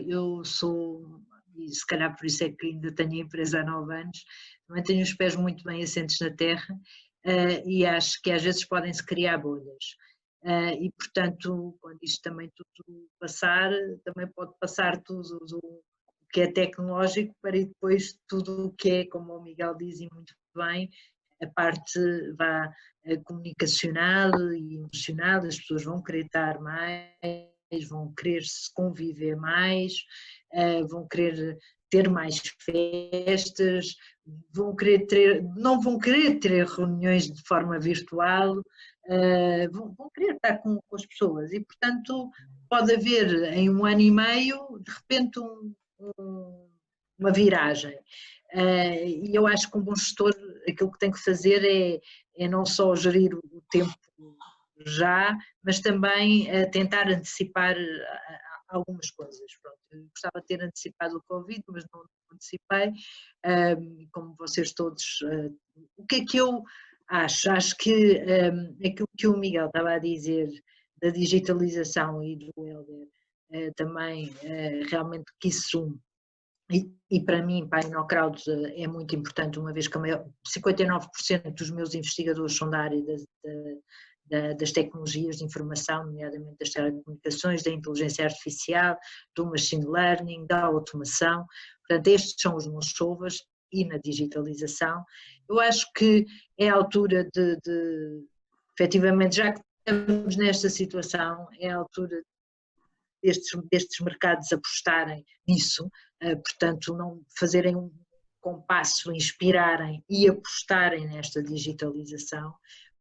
eu sou, e se calhar por isso é que ainda tenho a empresa há 9 anos, também tenho os pés muito bem assentes na terra e acho que às vezes podem-se criar bolhas. E portanto, quando isto também tudo passar, também pode passar tudo o que é tecnológico para depois tudo o que é, como o Miguel diz e muito bem, a parte comunicacional e emocional, as pessoas vão querer estar mais, vão querer se conviver mais vão querer ter mais festas, não vão querer ter reuniões de forma virtual, vão querer estar com as pessoas e, portanto, pode haver em 1 ano e meio, de repente, uma viragem. E eu acho que um bom gestor, aquilo que tem que fazer é não só gerir o tempo já, mas também tentar antecipar algumas coisas. Pronto, eu gostava de ter antecipado o Covid, mas não antecipei. Como vocês todos, o que é que eu acho? Acho que aquilo que o Miguel estava a dizer da digitalização e do Helder também realmente que isso, e para mim, para a InnoCrowd é muito importante, uma vez que 59% dos meus investigadores são da área das tecnologias de informação, nomeadamente das telecomunicações, da inteligência artificial, do machine learning, da automação. Portanto, estes são os meus chovas, e na digitalização. Eu acho que é a altura efetivamente, já que estamos nesta situação, é a altura destes mercados apostarem nisso, portanto, não fazerem um compasso, inspirarem e apostarem nesta digitalização,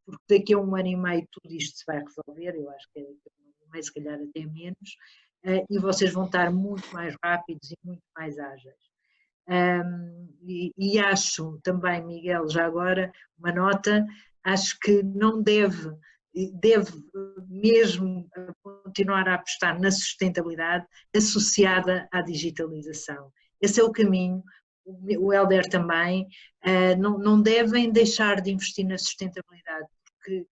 porque daqui a 1 ano e meio tudo isto se vai resolver, eu acho que daqui a 1 ano e meio, se calhar até menos, e vocês vão estar muito mais rápidos e muito mais ágeis. E acho também, Miguel, já agora, uma nota, acho que não deve mesmo continuar a apostar na sustentabilidade associada à digitalização. Esse é o caminho, o Helder também, não devem deixar de investir na sustentabilidade, porque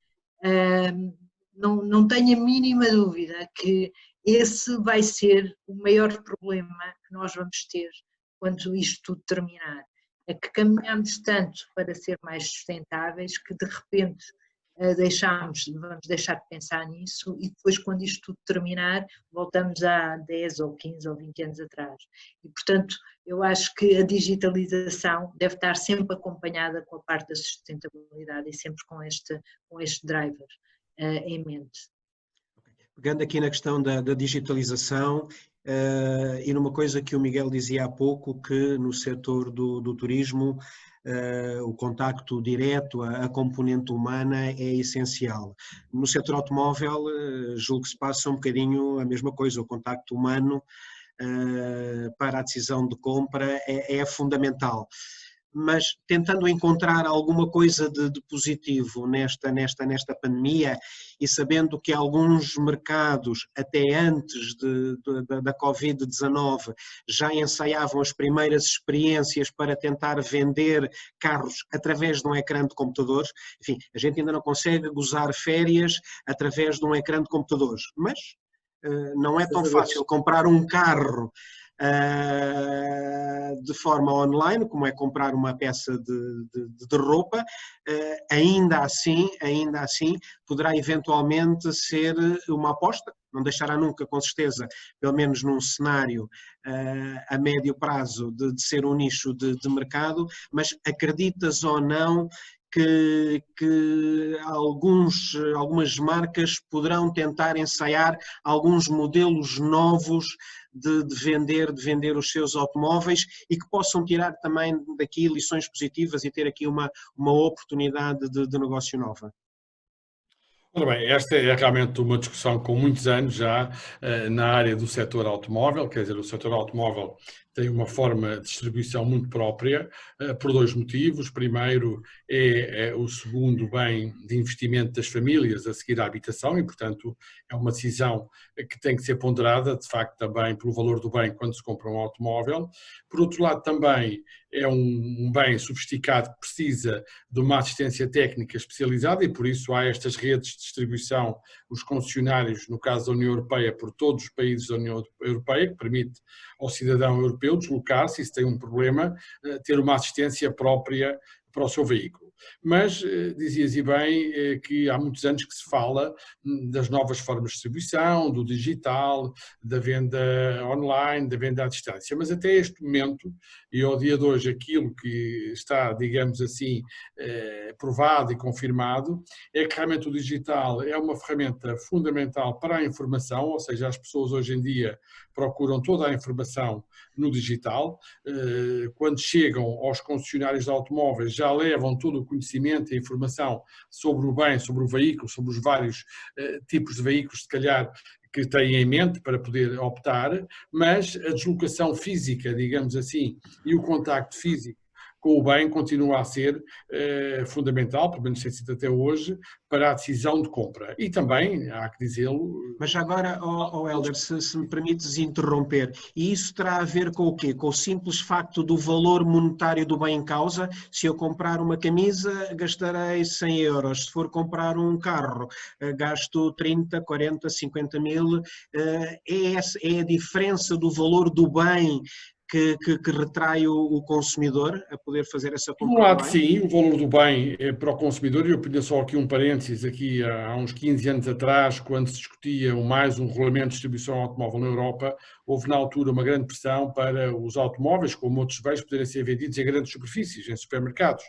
não tenho a mínima dúvida que esse vai ser o maior problema que nós vamos ter quando isto tudo terminar. É que caminhamos tanto para ser mais sustentáveis que de repente vamos deixar de pensar nisso e depois quando isto tudo terminar voltamos a 10 ou 15 ou 20 anos atrás. E portanto eu acho que a digitalização deve estar sempre acompanhada com a parte da sustentabilidade e sempre com este driver em mente. Pegando aqui na questão da digitalização e numa coisa que o Miguel dizia há pouco, que no setor do turismo o contacto direto, a componente humana é essencial. No setor automóvel, julgo que se passa um bocadinho a mesma coisa, o contacto humano para a decisão de compra é fundamental. Mas tentando encontrar alguma coisa de positivo nesta pandemia e sabendo que alguns mercados, até antes da Covid-19, já ensaiavam as primeiras experiências para tentar vender carros através de um ecrã de computadores, enfim, a gente ainda não consegue gozar férias através de um ecrã de computadores, mas não é tão fácil comprar um carro de forma online, como é comprar uma peça de roupa, ainda assim poderá eventualmente ser uma aposta, não deixará nunca, com certeza, pelo menos num cenário a médio prazo, de ser um nicho de mercado, mas acreditas ou não que algumas marcas poderão tentar ensaiar alguns modelos novos de vender os seus automóveis e que possam tirar também daqui lições positivas e ter aqui uma oportunidade de negócio nova? Ora bem, esta é realmente uma discussão com muitos anos já na área do setor automóvel, quer dizer, o setor automóvel tem uma forma de distribuição muito própria, por 2 motivos. Primeiro, é o segundo bem de investimento das famílias a seguir à habitação e, portanto, é uma decisão que tem que ser ponderada, de facto, também pelo valor do bem quando se compra um automóvel. Por outro lado, também é um bem sofisticado que precisa de uma assistência técnica especializada e, por isso, há estas redes de distribuição, os concessionários, no caso da União Europeia, por todos os países da União Europeia, que permite ao cidadão europeu deslocar-se, e se tem um problema, ter uma assistência própria para o seu veículo. Mas dizias e bem que há muitos anos que se fala das novas formas de distribuição, do digital, da venda online, da venda à distância, mas até este momento, e ao dia de hoje, aquilo que está, digamos assim, provado e confirmado, é que realmente o digital é uma ferramenta fundamental para a informação, ou seja, as pessoas hoje em dia procuram toda a informação no digital. Quando chegam aos concessionários de automóveis, já levam todo o conhecimento e a informação sobre o bem, sobre o veículo, sobre os vários tipos de veículos, se calhar, que têm em mente para poder optar, mas a deslocação física, digamos assim, e o contacto físico com o bem continua a ser fundamental, pelo menos tem sido até hoje, para a decisão de compra. E também, há que dizê-lo... Mas agora, Hélder, se me permites interromper, e isso terá a ver com o quê? Com o simples facto do valor monetário do bem em causa? Se eu comprar uma camisa, gastarei 100 euros. Se for comprar um carro, gasto 30, 40, 50 mil. É a diferença do valor do bem que retrai o consumidor a poder fazer essa compra? Por um lado, sim, o valor do bem é para o consumidor, e eu ponho só aqui um parênteses, aqui há uns 15 anos atrás, quando se discutia mais um regulamento de distribuição automóvel na Europa, houve na altura uma grande pressão para os automóveis, como outros bens, poderem ser vendidos em grandes superfícies, em supermercados.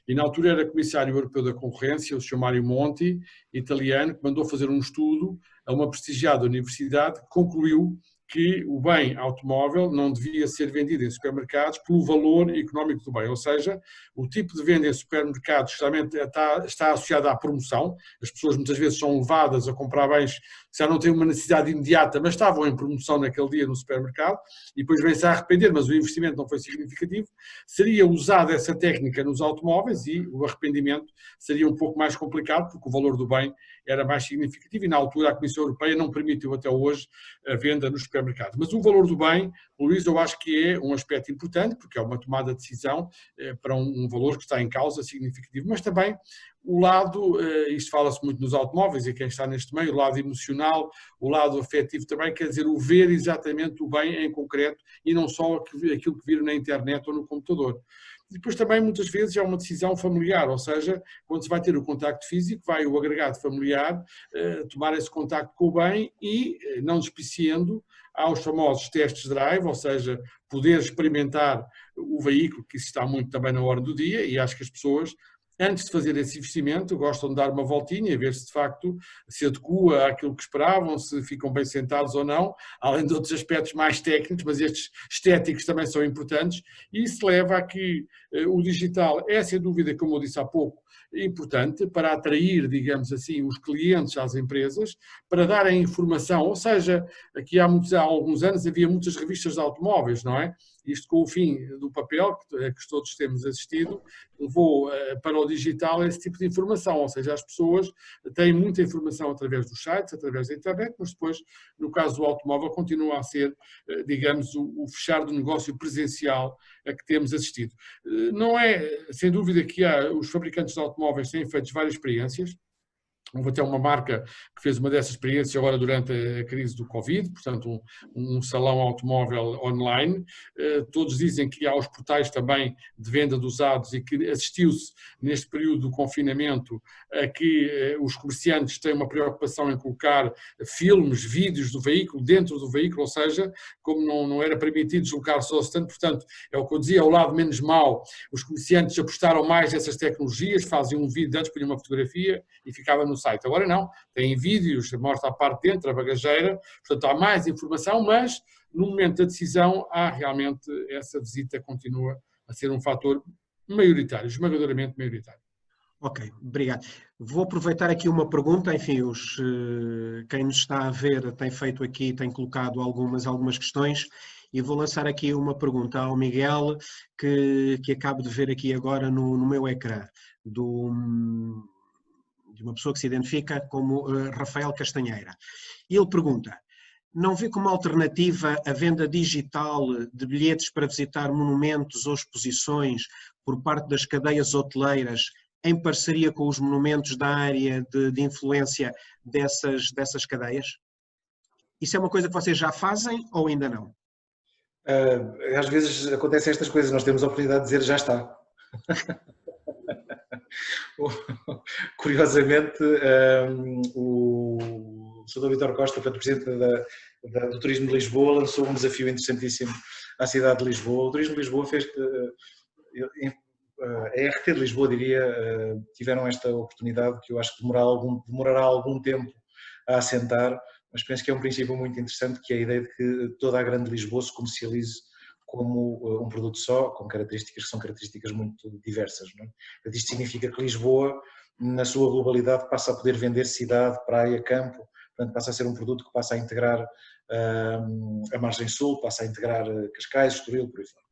E na altura era Comissário Europeu da Concorrência, o Sr. Mario Monti, italiano, que mandou fazer um estudo a uma prestigiada universidade que concluiu que o bem automóvel não devia ser vendido em supermercados pelo valor económico do bem, ou seja, o tipo de venda em supermercados justamente está associado à promoção. As pessoas muitas vezes são levadas a comprar bens que já não têm uma necessidade imediata, mas estavam em promoção naquele dia no supermercado, e depois vêm-se a arrepender, mas o investimento não foi significativo. Seria usada essa técnica nos automóveis e o arrependimento seria um pouco mais complicado, porque o valor do bem era mais significativo, e na altura a Comissão Europeia não permitiu até hoje a venda nos supermercados. Mas o valor do bem, Luís, eu acho que é um aspecto importante, porque é uma tomada de decisão para um valor que está em causa significativo, mas também o lado, isto fala-se muito nos automóveis e quem está neste meio, o lado emocional, o lado afetivo também, quer dizer, o ver exatamente o bem em concreto e não só aquilo que viram na internet ou no computador. Depois também muitas vezes é uma decisão familiar, ou seja, quando se vai ter o contacto físico, vai o agregado familiar tomar esse contacto com o bem e, não despiciando, aos famosos testes drive, ou seja, poder experimentar o veículo, que isso está muito também na hora do dia, e acho que as pessoas, antes de fazer esse investimento, gostam de dar uma voltinha, ver se de facto se adequa àquilo que esperavam, se ficam bem sentados ou não, além de outros aspectos mais técnicos, mas estes estéticos também são importantes, e isso leva a que o digital é, sem dúvida, como eu disse há pouco, importante para atrair, digamos assim, os clientes às empresas, para darem informação, ou seja, aqui há alguns anos havia muitas revistas de automóveis, não é? Isto com o fim do papel, que todos temos assistido, levou para o digital esse tipo de informação, ou seja, as pessoas têm muita informação através dos sites, através da internet, mas depois, no caso do automóvel, continua a ser, digamos, o fechar do negócio presencial a que temos assistido. Não é, sem dúvida, que os fabricantes de automóveis têm feito várias experiências. Houve até uma marca que fez uma dessas experiências agora durante a crise do Covid, portanto um salão automóvel online. Todos dizem que há os portais também de venda de usados e que assistiu-se neste período do confinamento a que os comerciantes têm uma preocupação em colocar filmes, vídeos do veículo dentro do veículo, ou seja, como não era permitido deslocar só o stand, portanto é o que eu dizia, ao lado menos mau, os comerciantes apostaram mais nessas tecnologias, faziam um vídeo antes, punham uma fotografia e ficava no site. Agora não, tem vídeos, mostra a parte de dentro, a bagageira, portanto há mais informação, mas no momento da decisão há realmente essa visita continua a ser um fator maioritário, esmagadoramente maioritário. Ok, obrigado. Vou aproveitar aqui uma pergunta, enfim, quem nos está a ver tem feito aqui, tem colocado algumas questões e vou lançar aqui uma pergunta ao Miguel que acabo de ver aqui agora no meu ecrã, de uma pessoa que se identifica como Rafael Castanheira. E ele pergunta: não vê como alternativa a venda digital de bilhetes para visitar monumentos ou exposições por parte das cadeias hoteleiras em parceria com os monumentos da área de influência dessas cadeias? Isso é uma coisa que vocês já fazem ou ainda não? Às vezes acontecem estas coisas, nós temos a oportunidade de dizer já está. Curiosamente, o Sr. Vítor Costa, portanto, Presidente do Turismo de Lisboa, lançou um desafio interessantíssimo à cidade de Lisboa. O Turismo de Lisboa fez a RT de Lisboa, diria, tiveram esta oportunidade que eu acho que demorará algum tempo a assentar, mas penso que é um princípio muito interessante, que é a ideia de que toda a grande Lisboa se comercialize como um produto só, com características que são características muito diversas. Não é? Isto significa que Lisboa, na sua globalidade, passa a poder vender cidade, praia, campo, portanto passa a ser um produto que passa a integrar a margem sul, passa a integrar Cascais, Estoril, por aí fora.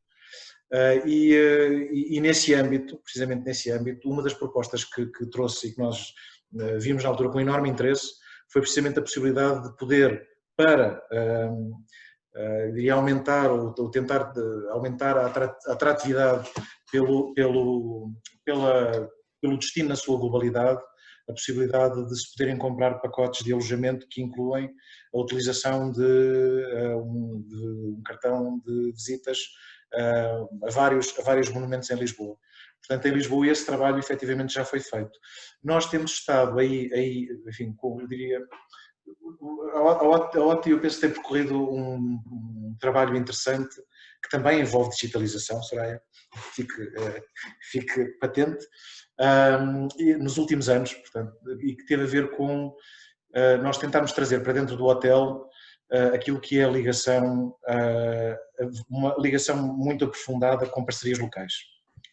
E nesse âmbito, precisamente nesse âmbito, uma das propostas que trouxe e que nós vimos na altura com enorme interesse foi precisamente a possibilidade de poder, para e aumentar ou tentar aumentar a atratividade pelo destino na sua globalidade, a possibilidade de se poderem comprar pacotes de alojamento que incluem a utilização de um cartão de visitas a vários monumentos em Lisboa. Portanto, em Lisboa esse trabalho efetivamente já foi feito. Nós temos estado aí enfim, eu diria, a OTI, eu penso que tem percorrido um trabalho interessante que também envolve digitalização, Soraya, fique patente, nos últimos anos, portanto, e que teve a ver com nós tentarmos trazer para dentro do hotel aquilo que é a ligação, uma ligação muito aprofundada com parcerias locais.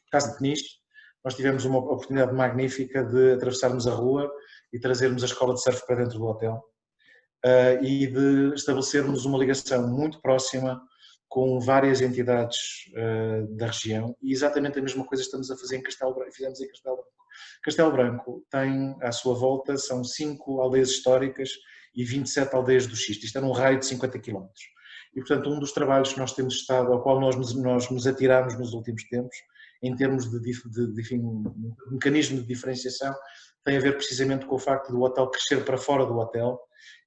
No caso de Peniche, nós tivemos uma oportunidade magnífica de atravessarmos a rua e trazermos a escola de surf para dentro do hotel. E de estabelecermos uma ligação muito próxima com várias entidades da região, e exatamente a mesma coisa estamos a fazer em Castelo Branco, fizemos em Castelo Branco. Castelo Branco tem à sua volta, são 5 aldeias históricas e 27 aldeias do Xisto, isto é num raio de 50 km. E portanto um dos trabalhos que nós temos estado, ao qual nós nos atiramos nos últimos tempos, em termos de mecanismo de diferenciação, tem a ver precisamente com o facto do hotel crescer para fora do hotel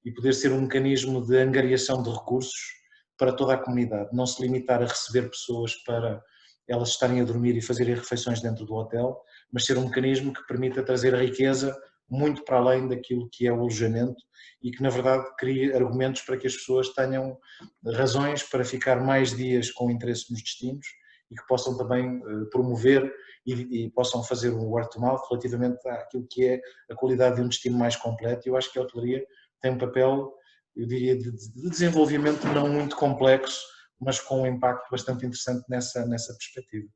e poder ser um mecanismo de angariação de recursos para toda a comunidade, não se limitar a receber pessoas para elas estarem a dormir e fazerem refeições dentro do hotel, mas ser um mecanismo que permita trazer riqueza muito para além daquilo que é o alojamento e que na verdade crie argumentos para que as pessoas tenham razões para ficar mais dias com interesse nos destinos e que possam também promover e possam fazer um word to mouth relativamente àquilo que é a qualidade de um destino mais completo. E eu acho que a hotelaria tem um papel, eu diria, de desenvolvimento não muito complexo, mas com um impacto bastante interessante nessa perspectiva.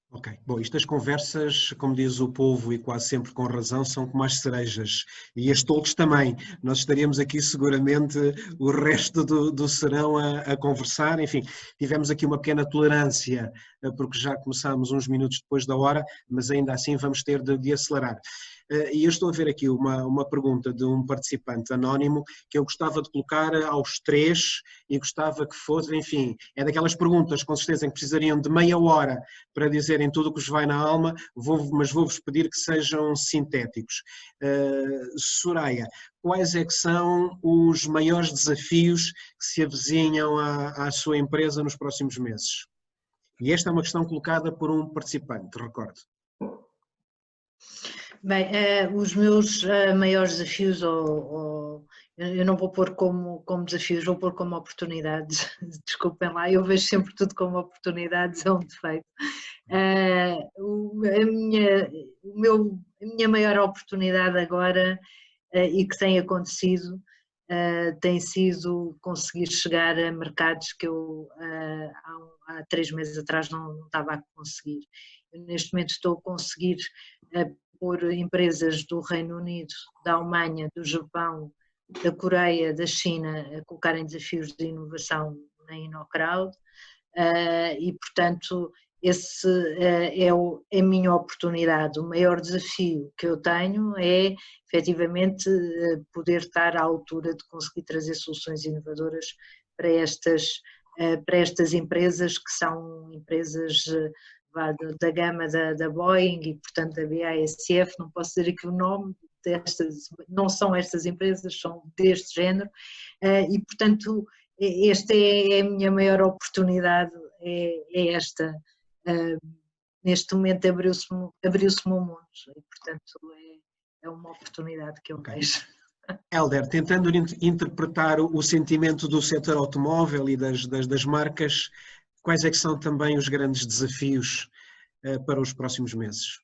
Ok, bom, estas conversas, como diz o povo e quase sempre com razão, são como as cerejas e as tolos também. Nós estaríamos aqui seguramente o resto do serão a conversar, enfim, tivemos aqui uma pequena tolerância porque já começámos uns minutos depois da hora, mas ainda assim vamos ter de acelerar. E eu estou a ver aqui uma pergunta de um participante anónimo que eu gostava de colocar aos 3 e gostava que fosse, enfim, é daquelas perguntas com certeza em que precisariam de meia hora para dizerem tudo o que vos vai na alma, mas vou-vos pedir que sejam sintéticos. Soraya, quais é que são os maiores desafios que se avizinham à sua empresa nos próximos meses? E esta é uma questão colocada por um participante, recordo. Bem, os meus maiores desafios, eu não vou pôr como desafios, vou pôr como oportunidades, desculpem lá, eu vejo sempre tudo como oportunidades, é um defeito. A minha maior oportunidade agora, e que tem acontecido, tem sido conseguir chegar a mercados que eu há 3 meses atrás não estava a conseguir. Eu, neste momento estou a conseguir por empresas do Reino Unido, da Alemanha, do Japão, da Coreia, da China, a colocarem desafios de inovação na InnoCrowd e, portanto, esse é a minha oportunidade. O maior desafio que eu tenho é, efetivamente, poder estar à altura de conseguir trazer soluções inovadoras para estas empresas que são empresas da gama da Boeing e, portanto, da BASF, não posso dizer aqui o nome destas, não são estas empresas, são deste género, e, portanto, esta é a minha maior oportunidade, é esta, neste momento abriu-se-me um mundo e, portanto, é uma oportunidade que eu vejo. Hélder, tentando interpretar o sentimento do setor automóvel e das marcas, quais é que são também os grandes desafios para os próximos meses?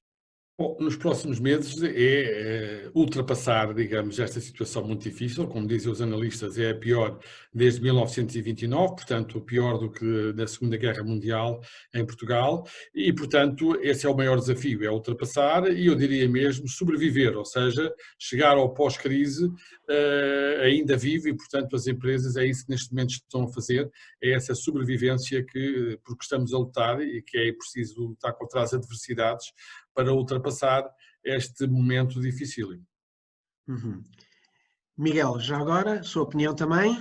Bom, nos próximos meses é ultrapassar, digamos, esta situação muito difícil, como dizem os analistas, é a pior desde 1929, portanto, pior do que na Segunda Guerra Mundial em Portugal, e, portanto, esse é o maior desafio, é ultrapassar e eu diria mesmo sobreviver, ou seja, chegar ao pós-crise ainda vivo e, portanto, as empresas é isso que neste momento estão a fazer, é essa sobrevivência porque estamos a lutar e que é preciso lutar contra as adversidades para ultrapassar este momento difícil. Miguel, já agora, sua opinião também?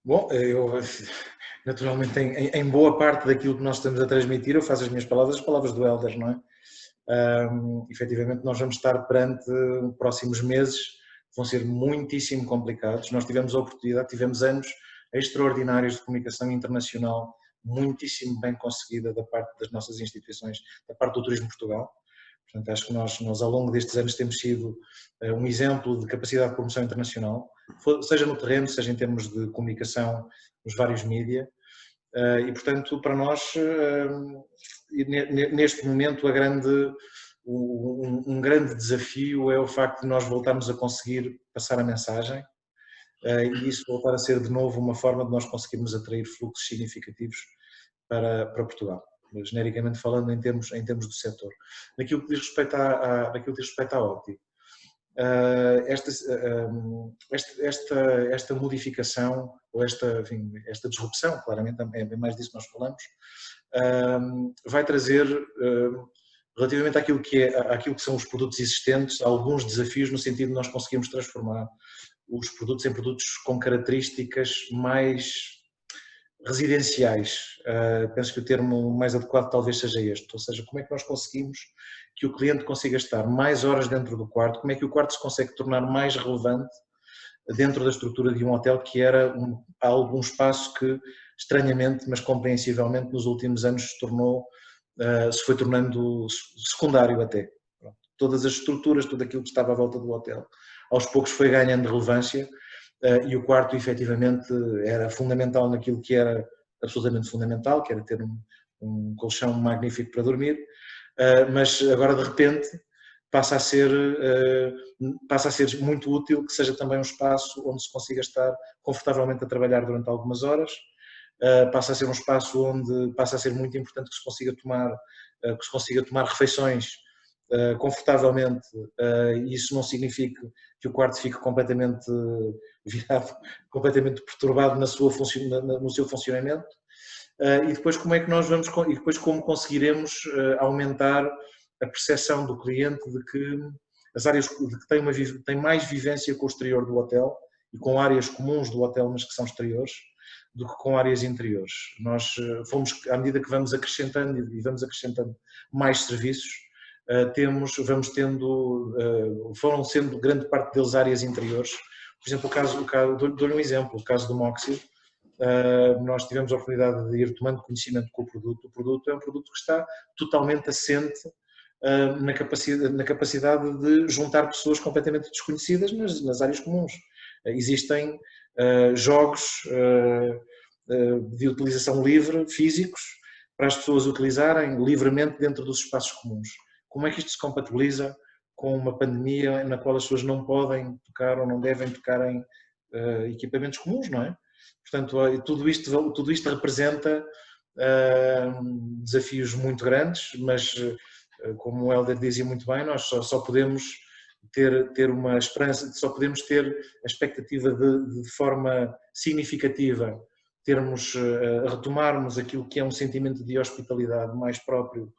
Bom, eu naturalmente em boa parte daquilo que nós estamos a transmitir, eu faço as palavras do Hélder, não é? Efetivamente nós vamos estar perante próximos meses que vão ser muitíssimo complicados. Nós tivemos a oportunidade, tivemos anos extraordinários de comunicação internacional, muitíssimo bem conseguida da parte das nossas instituições, da parte do Turismo Portugal. Portanto, acho que nós ao longo destes anos temos sido um exemplo de capacidade de promoção internacional, seja no terreno, seja em termos de comunicação nos vários mídia. E, portanto, para nós, neste momento, um grande desafio é o facto de nós voltarmos a conseguir passar a mensagem e isso voltar a ser de novo uma forma de nós conseguirmos atrair fluxos significativos para Portugal, genericamente falando em termos do setor. Naquilo que diz respeito à óptica, esta modificação, ou esta disrupção, claramente é mais disso que nós falamos, vai trazer, relativamente àquilo que são os produtos existentes, alguns desafios no sentido de nós conseguirmos transformar os produtos em produtos com características mais residenciais. Penso que o termo mais adequado talvez seja este, ou seja, como é que nós conseguimos que o cliente consiga estar mais horas dentro do quarto, como é que o quarto se consegue tornar mais relevante dentro da estrutura de um hotel que era algum espaço que, estranhamente, mas compreensivelmente, nos últimos anos se foi tornando secundário até. Todas as estruturas, tudo aquilo que estava à volta do hotel, aos poucos foi ganhando relevância e o quarto efetivamente era fundamental naquilo que era absolutamente fundamental, que era ter um colchão magnífico para dormir, mas agora de repente passa a ser muito útil que seja também um espaço onde se consiga estar confortavelmente a trabalhar durante algumas horas, passa a ser um espaço onde passa a ser muito importante que se consiga tomar refeições confortavelmente, e isso não significa que o quarto fique completamente virado, completamente perturbado no seu funcionamento, e depois como conseguiremos aumentar a percepção do cliente de que as áreas têm mais vivência com o exterior do hotel e com áreas comuns do hotel, mas que são exteriores, do que com áreas interiores. Nós à medida que vamos acrescentando mais serviços, foram sendo grande parte deles áreas interiores. Por exemplo, dou-lhe um exemplo, o caso do Moxie, nós tivemos a oportunidade de ir tomando conhecimento com o produto. O produto é um produto que está totalmente assente na capacidade de juntar pessoas completamente desconhecidas nas áreas comuns. Existem jogos de utilização livre, físicos, para as pessoas utilizarem livremente dentro dos espaços comuns. Como é que isto se compatibiliza com uma pandemia na qual as pessoas não podem tocar ou não devem tocar em equipamentos comuns, não é? Portanto, tudo isto representa desafios muito grandes, mas como o Hélder dizia muito bem, nós só podemos ter uma esperança, só podemos ter a expectativa de forma significativa retomarmos aquilo que é um sentimento de hospitalidade mais próprio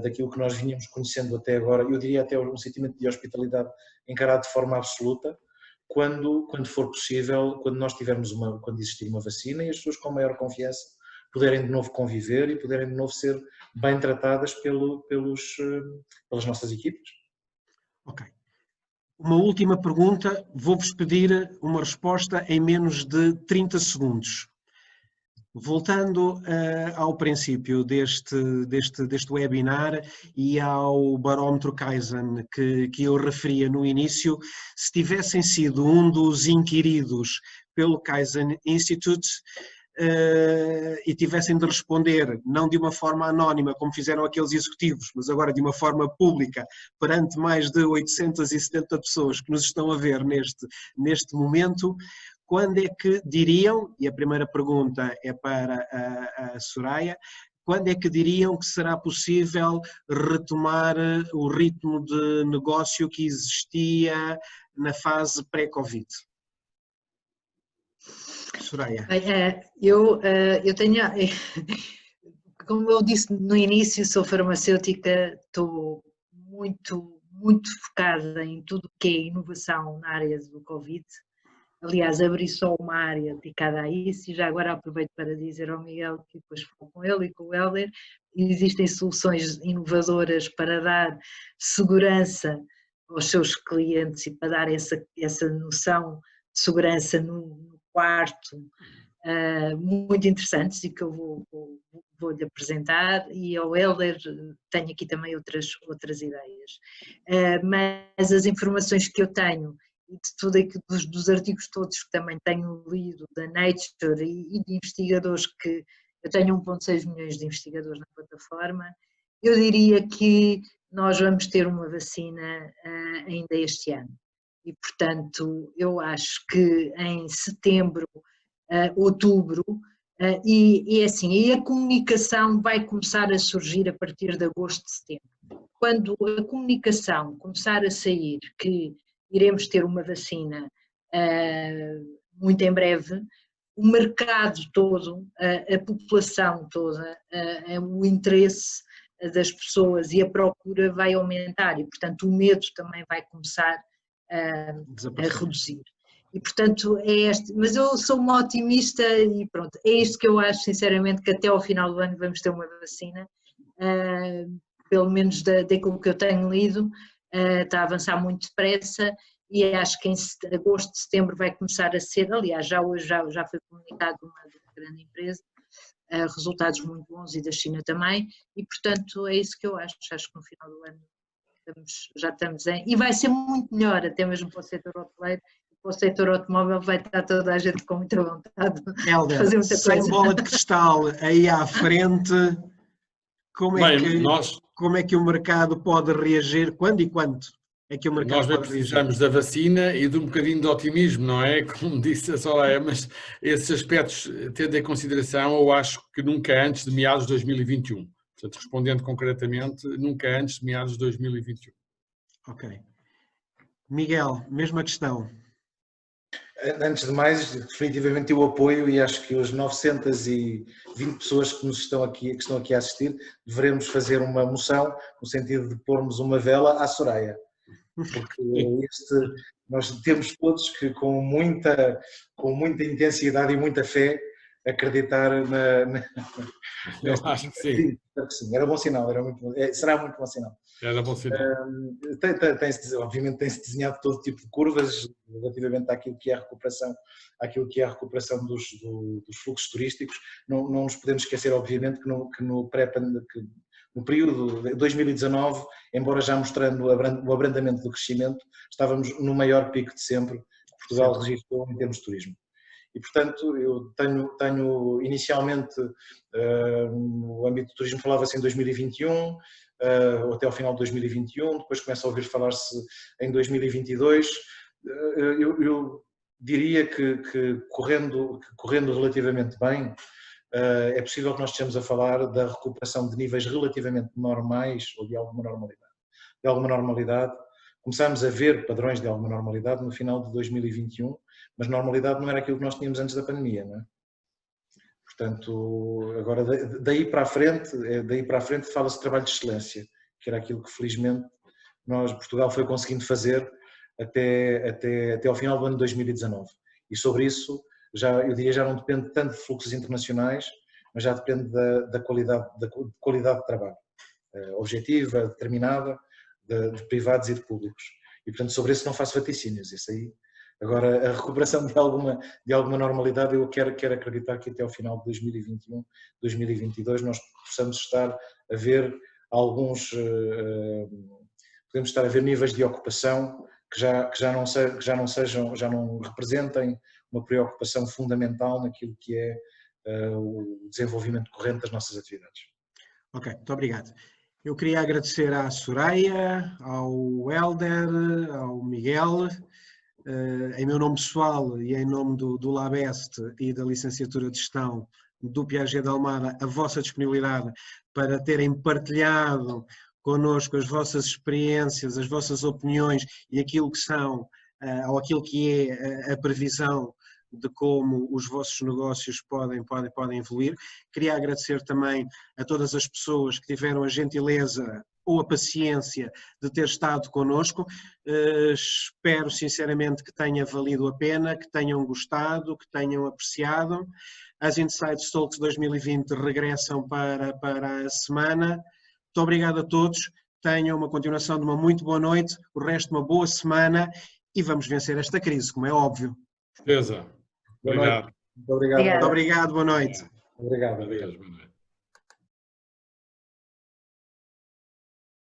daquilo que nós vínhamos conhecendo até agora, eu diria até um sentimento de hospitalidade encarado de forma absoluta, quando for possível, quando existir uma vacina e as pessoas com maior confiança puderem de novo conviver e puderem de novo ser bem tratadas pelas nossas equipas. Ok. Uma última pergunta, vou-vos pedir uma resposta em menos de 30 segundos. Voltando ao princípio deste webinar e ao barómetro Kaizen que eu referia no início, se tivessem sido um dos inquiridos pelo Kaizen Institute e tivessem de responder, não de uma forma anónima, como fizeram aqueles executivos, mas agora de uma forma pública, perante mais de 870 pessoas que nos estão a ver neste momento, quando é que diriam, e a primeira pergunta é para a Soraya, quando é que diriam que será possível retomar o ritmo de negócio que existia na fase pré-Covid? Soraya. Eu tenho, como eu disse no início, sou farmacêutica, estou muito focada em tudo o que é inovação na área do Covid. Aliás, abri só uma área dedicada a isso e já agora aproveito para dizer ao Miguel que depois falo com ele e com o Helder, existem soluções inovadoras para dar segurança aos seus clientes e para dar essa noção de segurança no quarto, muito interessantes e que eu vou-lhe apresentar, e ao Helder tenho aqui também outras ideias. Mas as informações que eu tenho e de tudo aquilo, dos artigos todos que também tenho lido da Nature e de investigadores que eu tenho 1,6 milhões de investigadores na plataforma, eu diria que nós vamos ter uma vacina ainda este ano e portanto eu acho que em setembro, outubro, e assim, e a comunicação vai começar a surgir a partir de agosto, setembro. Quando a comunicação começar a sair que iremos ter uma vacina muito em breve, o mercado todo, a população toda, o interesse das pessoas e a procura vai aumentar e, portanto, o medo também vai começar a reduzir. E, portanto, mas eu sou uma otimista e pronto, é isto que eu acho, sinceramente, que até ao final do ano vamos ter uma vacina, pelo menos daquilo que eu tenho lido. Está a avançar muito depressa e acho que em agosto, setembro vai começar a ser, aliás, já hoje já foi comunicado uma grande empresa, resultados muito bons e da China também, e portanto é isso que eu acho que no final do ano já estamos e vai ser muito melhor, até mesmo para o setor hoteleiro, para o setor automóvel vai estar toda a gente com muita vontade de fazer muita sem coisa. Bola de cristal aí à frente, como é que o mercado pode reagir, quando e quanto é que o mercado pode reagir? Nós precisamos da vacina e de um bocadinho de otimismo, não é? Como disse a Soraya, mas esses aspectos, tendo em consideração, eu acho que nunca antes de meados de 2021. Portanto, respondendo concretamente, nunca antes de meados de 2021. Ok. Miguel, mesma questão. Antes de mais, definitivamente eu apoio e acho que as 920 pessoas que estão aqui a assistir, devemos fazer uma moção no sentido de pormos uma vela à Soraya. Porque nós temos todos que com muita intensidade e muita fé acreditar Eu acho que sim. Sim, era bom sinal, será muito bom sinal. Era bom sinal. Obviamente tem-se desenhado todo tipo de curvas relativamente àquilo que é a recuperação dos fluxos turísticos. Não nos podemos esquecer, obviamente, que no período de 2019, embora já mostrando o abrandamento do crescimento, estávamos no maior pico de sempre que Portugal registrou em termos de turismo. E, portanto, eu tenho inicialmente, no âmbito do turismo, falava-se em 2021, ou até ao final de 2021, depois começa a ouvir falar-se em 2022. Eu diria que correndo relativamente bem, é possível que nós estejamos a falar da recuperação de níveis relativamente normais ou de alguma normalidade. Começámos a ver padrões de alguma normalidade no final de 2021, mas normalidade não era aquilo que nós tínhamos antes da pandemia, não é? Portanto, agora daí para a frente fala-se de trabalho de excelência, que era aquilo que felizmente Portugal foi conseguindo fazer até ao final do ano de 2019. E sobre isso, eu diria, já não depende tanto de fluxos internacionais, mas já depende da qualidade de trabalho, objetiva, determinada, de privados e de públicos. E portanto sobre isso não faço vaticínios, isso aí Agora, a recuperação de alguma normalidade, eu quero acreditar que até ao final de 2021, 2022, nós possamos estar a ver podemos estar a ver níveis de ocupação que já não representem uma preocupação fundamental naquilo que é o desenvolvimento corrente das nossas atividades. Ok, muito obrigado. Eu queria agradecer à Soraya, ao Hélder, ao Miguel, em meu nome pessoal e em nome do Labeste e da Licenciatura de Gestão do Piaget de Almada, a vossa disponibilidade para terem partilhado connosco as vossas experiências, as vossas opiniões e aquilo que são, ou aquilo que é a previsão de como os vossos negócios podem evoluir. Queria agradecer também a todas as pessoas que tiveram a gentileza ou a paciência de ter estado connosco. Espero sinceramente que tenha valido a pena, que tenham gostado, que tenham apreciado. As Insights Talks 2020 regressam para a semana. Muito obrigado a todos, tenham uma continuação de uma muito boa noite, o resto de uma boa semana e vamos vencer esta crise, como é óbvio. Certeza. Obrigado. Muito obrigado. Muito obrigado, boa noite. Obrigado. Boa noite.